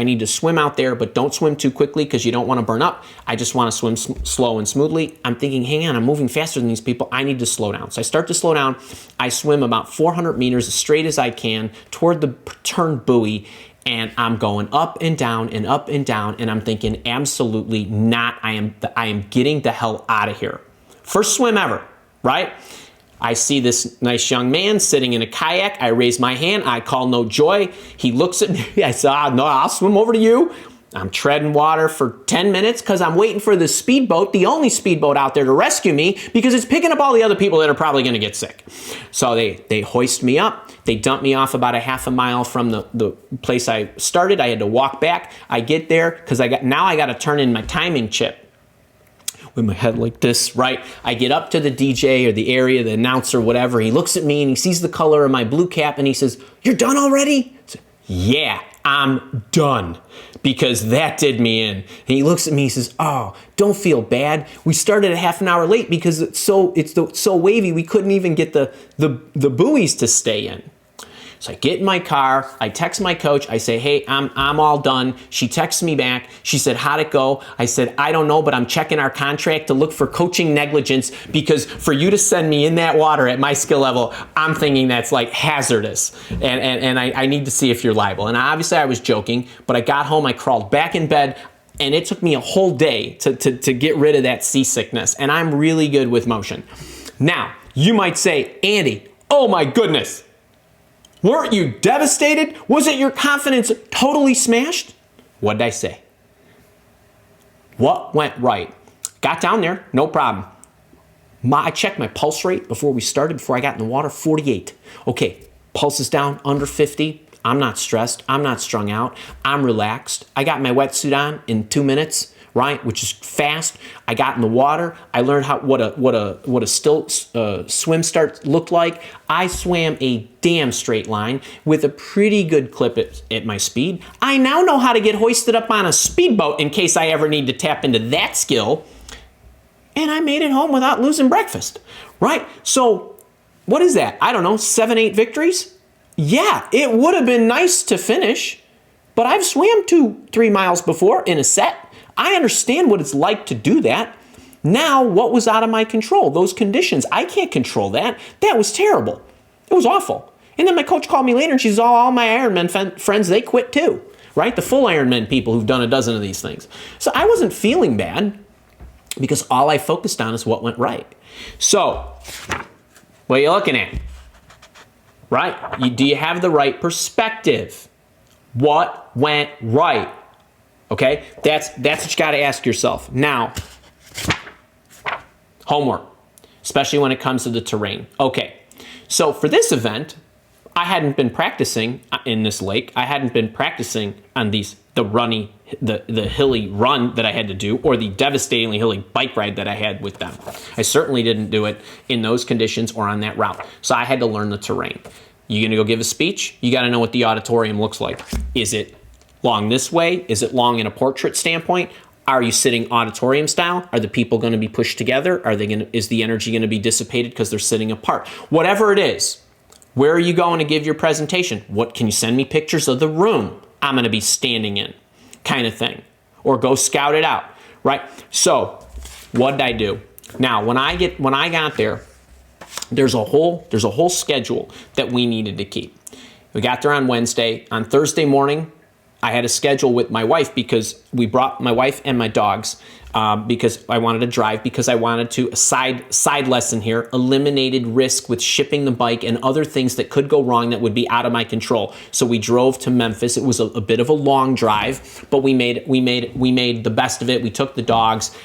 need to swim out there, but don't swim too quickly because you don't want to burn up. I just want to swim slow and smoothly. I'm thinking, hang on, I'm moving faster than these people. I need to slow down. So I start to slow down. I swim about 400 meters as straight as I can toward the turn buoy, and I'm going up and down and up and down, and I'm thinking, absolutely not. I am getting the hell out of here. First swim ever, right? I see this nice young man sitting in a kayak. I raise my hand. I call no joy. He looks at me. I say, no, I'll swim over to you. I'm treading water for 10 minutes because I'm waiting for the speedboat, the only speedboat out there, to rescue me because it's picking up all the other people that are probably going to get sick. So they hoist me up. They dump me off about a half a mile from the place I started. I had to walk back. I get there because I got to turn in my timing chip. With my head like this, right? I get up to the DJ or the area, the announcer, whatever. He looks at me and he sees the color of my blue cap and he says, "You're done already?" I say, "Yeah, I'm done," because that did me in. And he looks at me, he says, "Oh, don't feel bad. We started a half an hour late because it's so wavy we couldn't even get the buoys to stay in." So I get in my car, I text my coach, I say, "Hey, I'm all done." She texts me back. She said, "How'd it go?" I said, "I don't know, but I'm checking our contract to look for coaching negligence because for you to send me in that water at my skill level, I'm thinking that's like hazardous. And I need to see if you're liable." And obviously I was joking, but I got home, I crawled back in bed, and it took me a whole day to get rid of that seasickness. And I'm really good with motion. Now, you might say, "Andy, oh my goodness, weren't you devastated? Wasn't your confidence totally smashed?" What did I say? What went right? Got down there, no problem. I checked my pulse rate before I got in the water, 48. Okay, pulse is down, under 50. I'm not stressed. I'm not strung out. I'm relaxed. I got my wetsuit on in 2 minutes, right? Which is fast. I got in the water. I learned what a still swim start looked like. I swam a damn straight line with a pretty good clip at my speed. I now know how to get hoisted up on a speedboat in case I ever need to tap into that skill. And I made it home without losing breakfast, right? So what is that? I don't know, 7, 8 victories? Yeah, it would have been nice to finish, but I've swam 2-3 miles before in a set. I understand what it's like to do that. Now, what was out of my control? Those conditions. I can't control that. That was terrible. It was awful. And then my coach called me later and she says, all my Ironman friends, they quit too, right? The full Ironman people who've done a dozen of these things. So I wasn't feeling bad because all I focused on is what went right. So, what are you looking at? Right? Do you have the right perspective? What went right? Okay, that's what you got to ask yourself. Now, homework, especially when it comes to the terrain. Okay, so for this event, I hadn't been practicing in this lake. I hadn't been practicing on the hilly run that I had to do, or the devastatingly hilly bike ride that I had with them. I certainly didn't do it in those conditions or on that route. So I had to learn the terrain. You gonna go give a speech? You gotta know what the auditorium looks like. Is it long this way? Is it long in a portrait standpoint? Are you sitting auditorium style? Are the people going to be pushed together? Is the energy going to be dissipated because they're sitting apart? Whatever it is, where are you going to give your presentation? What can you send me pictures of the room I'm going to be standing in, kind of thing, or go scout it out, right? So, what did I do? Now, when I got there, there's a whole schedule that we needed to keep. We got there on Wednesday. On Thursday morning, I had a schedule with my wife because we brought my wife and my dogs because I wanted to drive, because I wanted to, a side lesson here, eliminated risk with shipping the bike and other things that could go wrong that would be out of my control. So we drove to Memphis. It was a bit of a long drive, but we made the best of it. We took the dogs,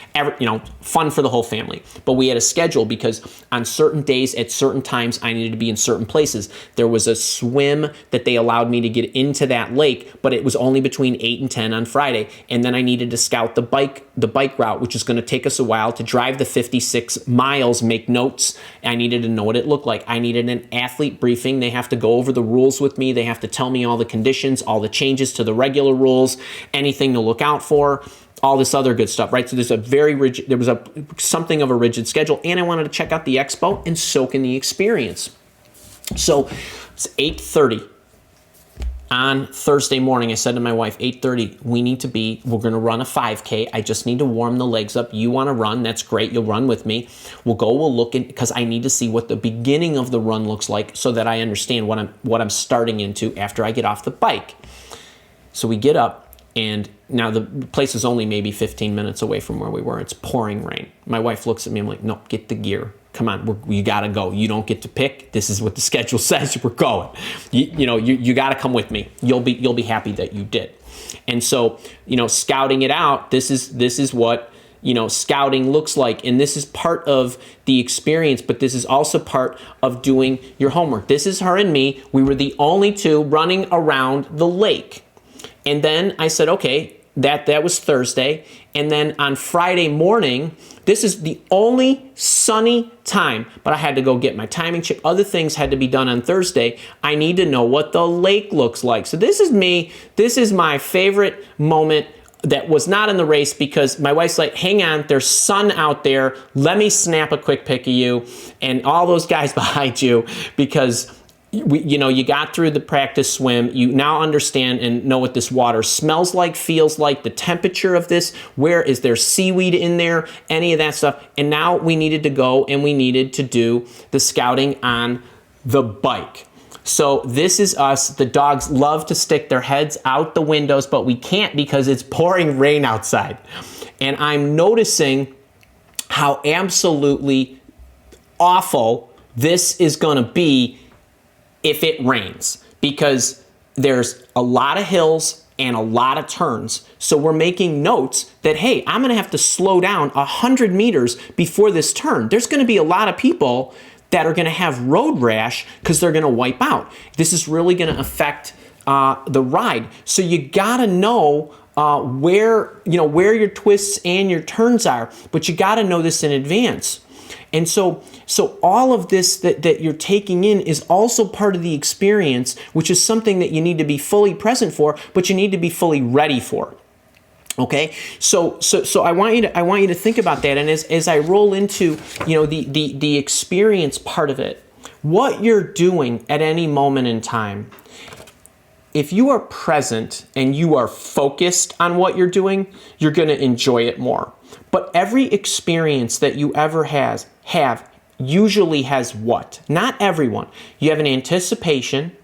fun for the whole family. But we had a schedule because on certain days at certain times I needed to be in certain places. There was a swim that they allowed me to get into that lake, but it was only between 8 and 10 on Friday. And then I needed to scout the bike route, which is going to take us a while to drive the 56 miles, make notes. I needed to know what it looked like. I needed an athlete briefing. They have to go over the rules with me. They have to tell me all the conditions, all the changes to the regular rules, anything to look out for, all this other good stuff, right? So there was something of a rigid schedule, and I wanted to check out the expo and soak in the experience. So it's 8:30. on Thursday morning, I said to my wife, 8:30, we're going to run a 5K. I just need to warm the legs up. You want to run? That's great. You'll run with me. We'll look in, because I need to see what the beginning of the run looks like so that I understand what I'm starting into after I get off the bike. So we get up, and now the place is only maybe 15 minutes away from where we were. It's pouring rain. My wife looks at me. I'm like, no, get the gear. Come on, you got to go. You don't get to pick. This is what the schedule says. We're going. You got to come with me. You'll be happy that you did. And so, scouting it out, this is what, scouting looks like. And this is part of the experience, but this is also part of doing your homework. This is her and me. We were the only two running around the lake. And then I said, okay, that was Thursday. And then on Friday morning, this is the only sunny time, but I had to go get my timing chip. Other things had to be done on Thursday. I need to know what the lake looks like. So this is me. This is my favorite moment that was not in the race, because my wife's like, hang on, there's sun out there. Let me snap a quick pic of you and all those guys behind you, because you got through the practice swim. You now understand and know what this water smells like, feels like, the temperature of this. Where is there seaweed in there? Any of that stuff. And now we needed to go and we needed to do the scouting on the bike. So this is us. The dogs love to stick their heads out the windows, but we can't because it's pouring rain outside. And I'm noticing how absolutely awful this is going to be if it rains, because there's a lot of hills and a lot of turns. So we're making notes that, hey, I'm gonna have to slow down 100 meters before this turn. There's gonna be a lot of people that are gonna have road rash because they're gonna wipe out. This is really gonna affect the ride. So you gotta know where your twists and your turns are, but you gotta know this in advance. And so all of this that you're taking in is also part of the experience, which is something that you need to be fully present for, but you need to be fully ready for. Okay, so I want you to think about that. And as I roll into the experience part of it, what you're doing at any moment in time, if you are present and you are focused on what you're doing, you're going to enjoy it more. But every experience that you ever have usually has what? Not everyone. You have an anticipation,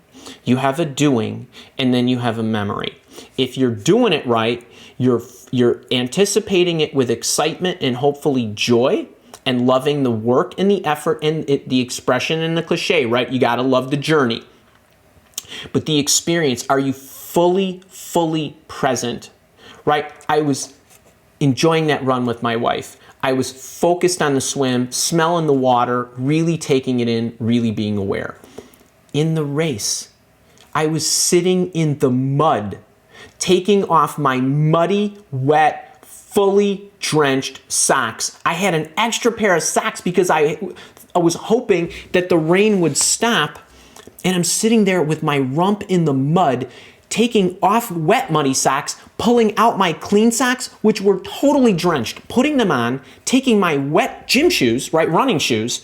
you have a doing, and then you have a memory. If you're doing it right, you're anticipating it with excitement and hopefully joy, and loving the work and the effort and the expression and the cliche, right? You got to love the journey. But the experience, are you fully present, right? I was enjoying that run with my wife. I was focused on the swim, smelling the water, really taking it in, really being aware. In the race, I was sitting in the mud, taking off my muddy, wet, fully drenched socks. I had an extra pair of socks because I was hoping that the rain would stop, and I'm sitting there with my rump in the mud, taking off wet, muddy socks, pulling out my clean socks, which were totally drenched, putting them on, taking my wet gym shoes, right, running shoes,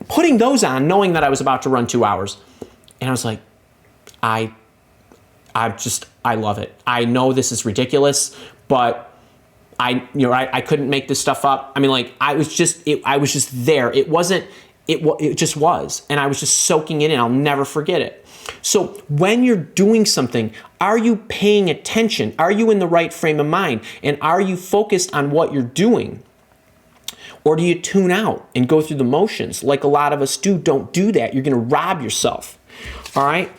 putting those on, knowing that I was about to run 2 hours. And I was like, I love it. I know this is ridiculous, but I couldn't make this stuff up. I mean, like, I was just there. It just was. And I was just soaking it in. I'll never forget it. So when you're doing something, are you paying attention? Are you in the right frame of mind? And are you focused on what you're doing? Or do you tune out and go through the motions like a lot of us do? Don't do that. You're going to rob yourself. All right.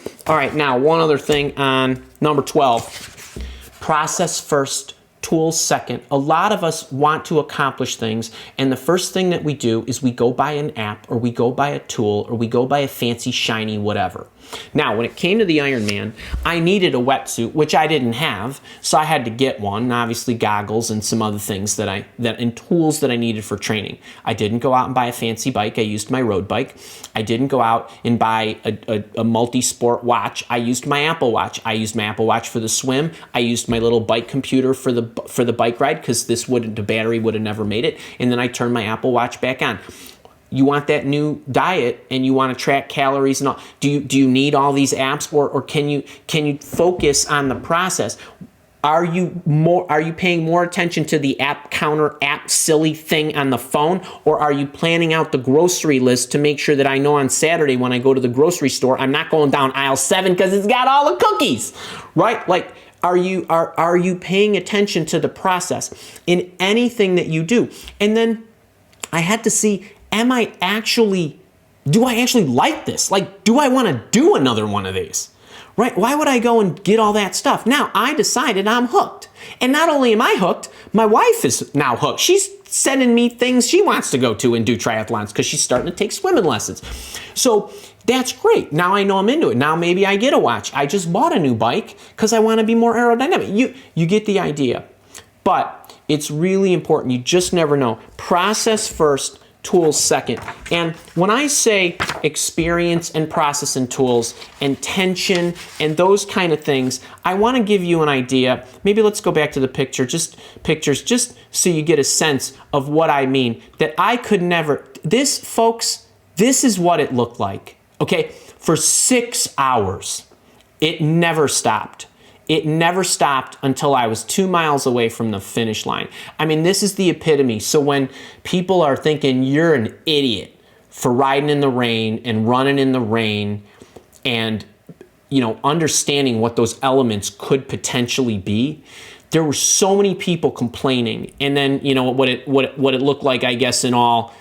Now, one other thing on number 12, process first, tools second. A lot of us want to accomplish things, and the first thing that we do is we go buy an app, or we go buy a tool, or we go buy a fancy, shiny whatever. Now, when it came to the Ironman, I needed a wetsuit, which I didn't have, so I had to get one, and obviously goggles and some other things and tools that I needed for training. I didn't go out and buy a fancy bike. I used my road bike. I didn't go out and buy a multi-sport watch. I used my Apple Watch. I used my Apple Watch for the swim. I used my little bike computer for the bike ride, because the battery would have never made it. And then I turned my Apple Watch back on. you want that new diet and you want to track calories and all. Do you need all these apps, or can you focus on the process? Are you paying more attention to the app counter app silly thing on the phone, or are you planning out the grocery list to make sure that I know on Saturday when I go to the grocery store, I'm not going down aisle 7 because it's got all the cookies, right? Like, are you paying attention to the process in anything that you do? And then I had to see, do I actually like this? Like, do I want to do another one of these? Right? Why would I go and get all that stuff? Now, I decided I'm hooked. And not only am I hooked, my wife is now hooked. She's sending me things she wants to go to and do triathlons because she's starting to take swimming lessons. So that's great. Now I know I'm into it. Now maybe I get a watch. I just bought a new bike because I want to be more aerodynamic. You get the idea. But it's really important. You just never know. Process first, tools second. And when I say experience and process and tools and tension and those kind of things, I want to give you an idea. Maybe let's go back to the pictures, just so you get a sense of what I mean. That I could never, folks, this is what it looked like. Okay, for 6 hours, it never stopped. It never stopped until I was 2 miles away from the finish line. I mean, this is the epitome. So when people are thinking you're an idiot for riding in the rain and running in the rain and, understanding what those elements could potentially be, there were so many people complaining. And then, what it looked like, I guess, in all,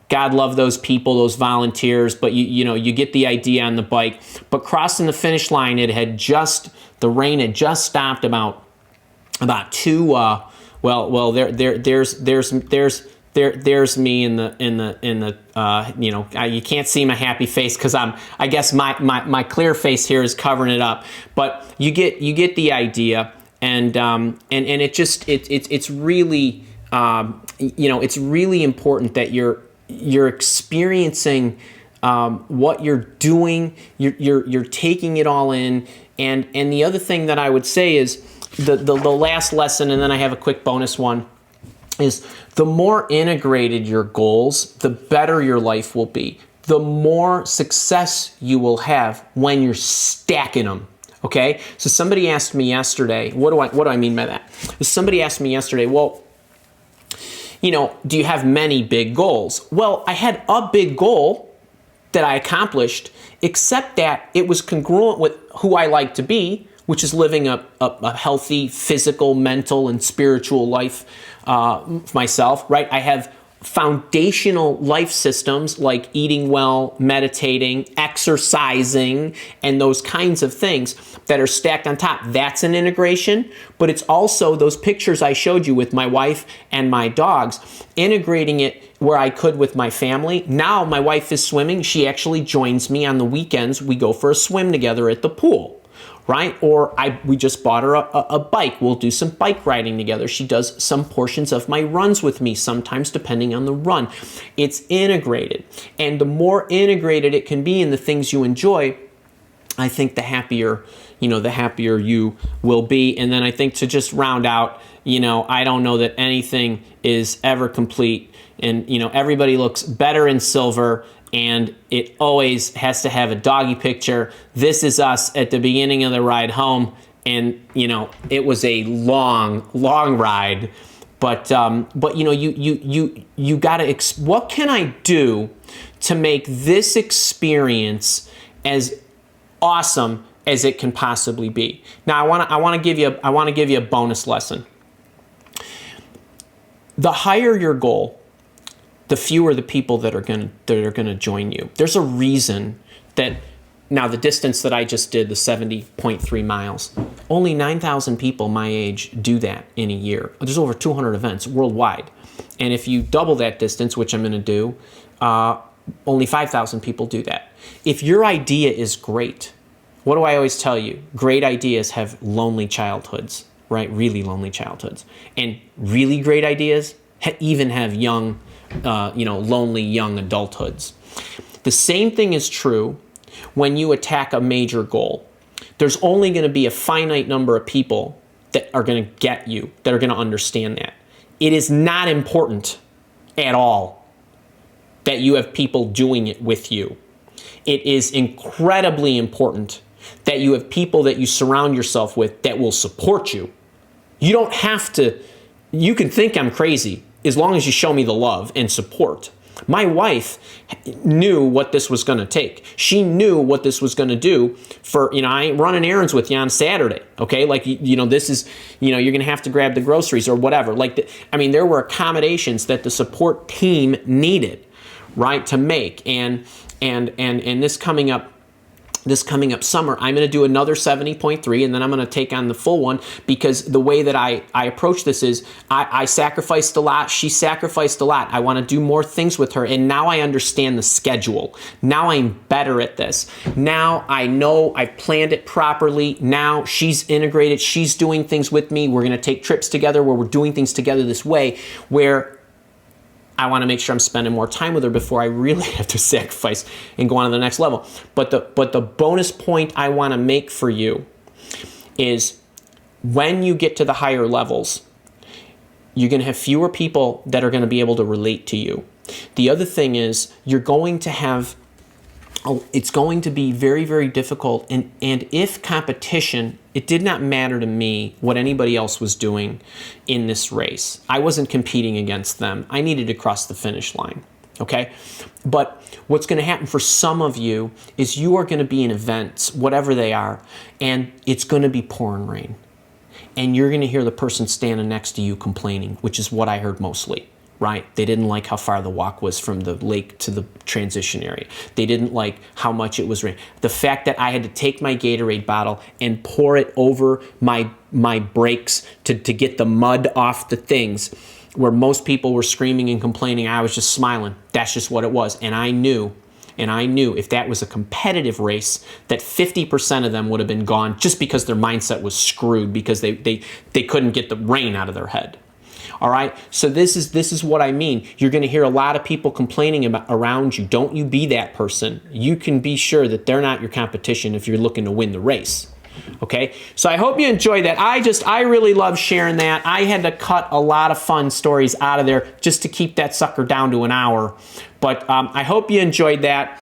God love those people, those volunteers, but you get the idea on the bike. But crossing the finish line, the rain had just stopped about two. There's me in the you can't see my happy face because I guess my clear face here is covering it up. But you get the idea, and it's really it's really important that you're experiencing what you're doing. You're taking it all in. And the other thing that I would say is the last lesson, and then I have a quick bonus one, is the more integrated your goals, the better your life will be. The more success you will have when you're stacking them. Okay? So somebody asked me yesterday, what do I mean by that? Somebody asked me yesterday, well, do you have many big goals? Well, I had a big goal that I accomplished, except that it was congruent with who I like to be, which is living a healthy physical, mental, and spiritual life myself, right? I have foundational life systems like eating well, meditating, exercising, and those kinds of things that are stacked on top. That's an integration, but it's also those pictures I showed you with my wife and my dogs, integrating it where I could with my family. Now my wife is swimming. She actually joins me on the weekends. We go for a swim together at the pool. Right? Or we just bought her a bike. We'll do some bike riding together. She does some portions of my runs with me, sometimes depending on the run. It's integrated. And the more integrated it can be in the things you enjoy, I think the happier you will be. And then I think to just round out, I don't know that anything is ever complete. And, everybody looks better in silver. And it always has to have a doggy picture. This is us at the beginning of the ride home. And, it was a long, long ride. But you got to, what can I do to make this experience as awesome as it can possibly be? Now, I want to give you a bonus lesson. The higher your goal, the fewer the people that are going to join you. There's a reason that now the distance that I just did, the 70.3 miles, only 9,000 people my age do that in a year. There's over 200 events worldwide. And if you double that distance, which I'm going to do, only 5,000 people do that. If your idea is great, what do I always tell you? Great ideas have lonely childhoods, right? Really lonely childhoods. And really great ideas even have young lonely young adulthoods. The same thing is true when you attack a major goal. There's only going to be a finite number of people that are going to get you, that are going to understand that. It is not important at all that you have people doing it with you. It is incredibly important that you have people that you surround yourself with that will support you. You don't have to, you can think I'm crazy as long as you show me the love and support. My wife knew what this was going to take. She knew what this was going to do for, I ain't running errands with you on Saturday, okay? Like, this is, you're going to have to grab the groceries or whatever. Like, there were accommodations that the support team needed, right, to make. And this coming up summer, I'm going to do another 70.3, and then I'm going to take on the full one, because the way that I approach this is I sacrificed a lot. She sacrificed a lot. I want to do more things with her, and now I understand the schedule. Now I'm better at this. Now I know I've planned it properly. Now she's integrated. She's doing things with me. We're going to take trips together where we're doing things together this way, where I want to make sure I'm spending more time with her before I really have to sacrifice and go on to the next level. But the bonus point I want to make for you is when you get to the higher levels, you're going to have fewer people that are going to be able to relate to you. The other thing is you're going to have, it's going to be very, very difficult. And if competition, it did not matter to me what anybody else was doing in this race. I wasn't competing against them. I needed to cross the finish line, okay? But what's going to happen for some of you is you are going to be in events, whatever they are, and it's going to be pouring rain. And you're going to hear the person standing next to you complaining, which is what I heard mostly. Right? They didn't like how far the walk was from the lake to the transition area. They didn't like how much it was raining. The fact that I had to take my Gatorade bottle and pour it over my brakes to get the mud off the things, where most people were screaming and complaining, I was just smiling. That's just what it was. And I knew if that was a competitive race, that 50% of them would have been gone just because their mindset was screwed, because they couldn't get the rain out of their head. All right, so this is what I mean. You're going to hear a lot of people complaining around you. Don't you be that person. You can be sure that they're not your competition if you're looking to win the race. Okay, so I hope you enjoyed that. I really love sharing that. I had to cut a lot of fun stories out of there just to keep that sucker down to an hour. But I hope you enjoyed that.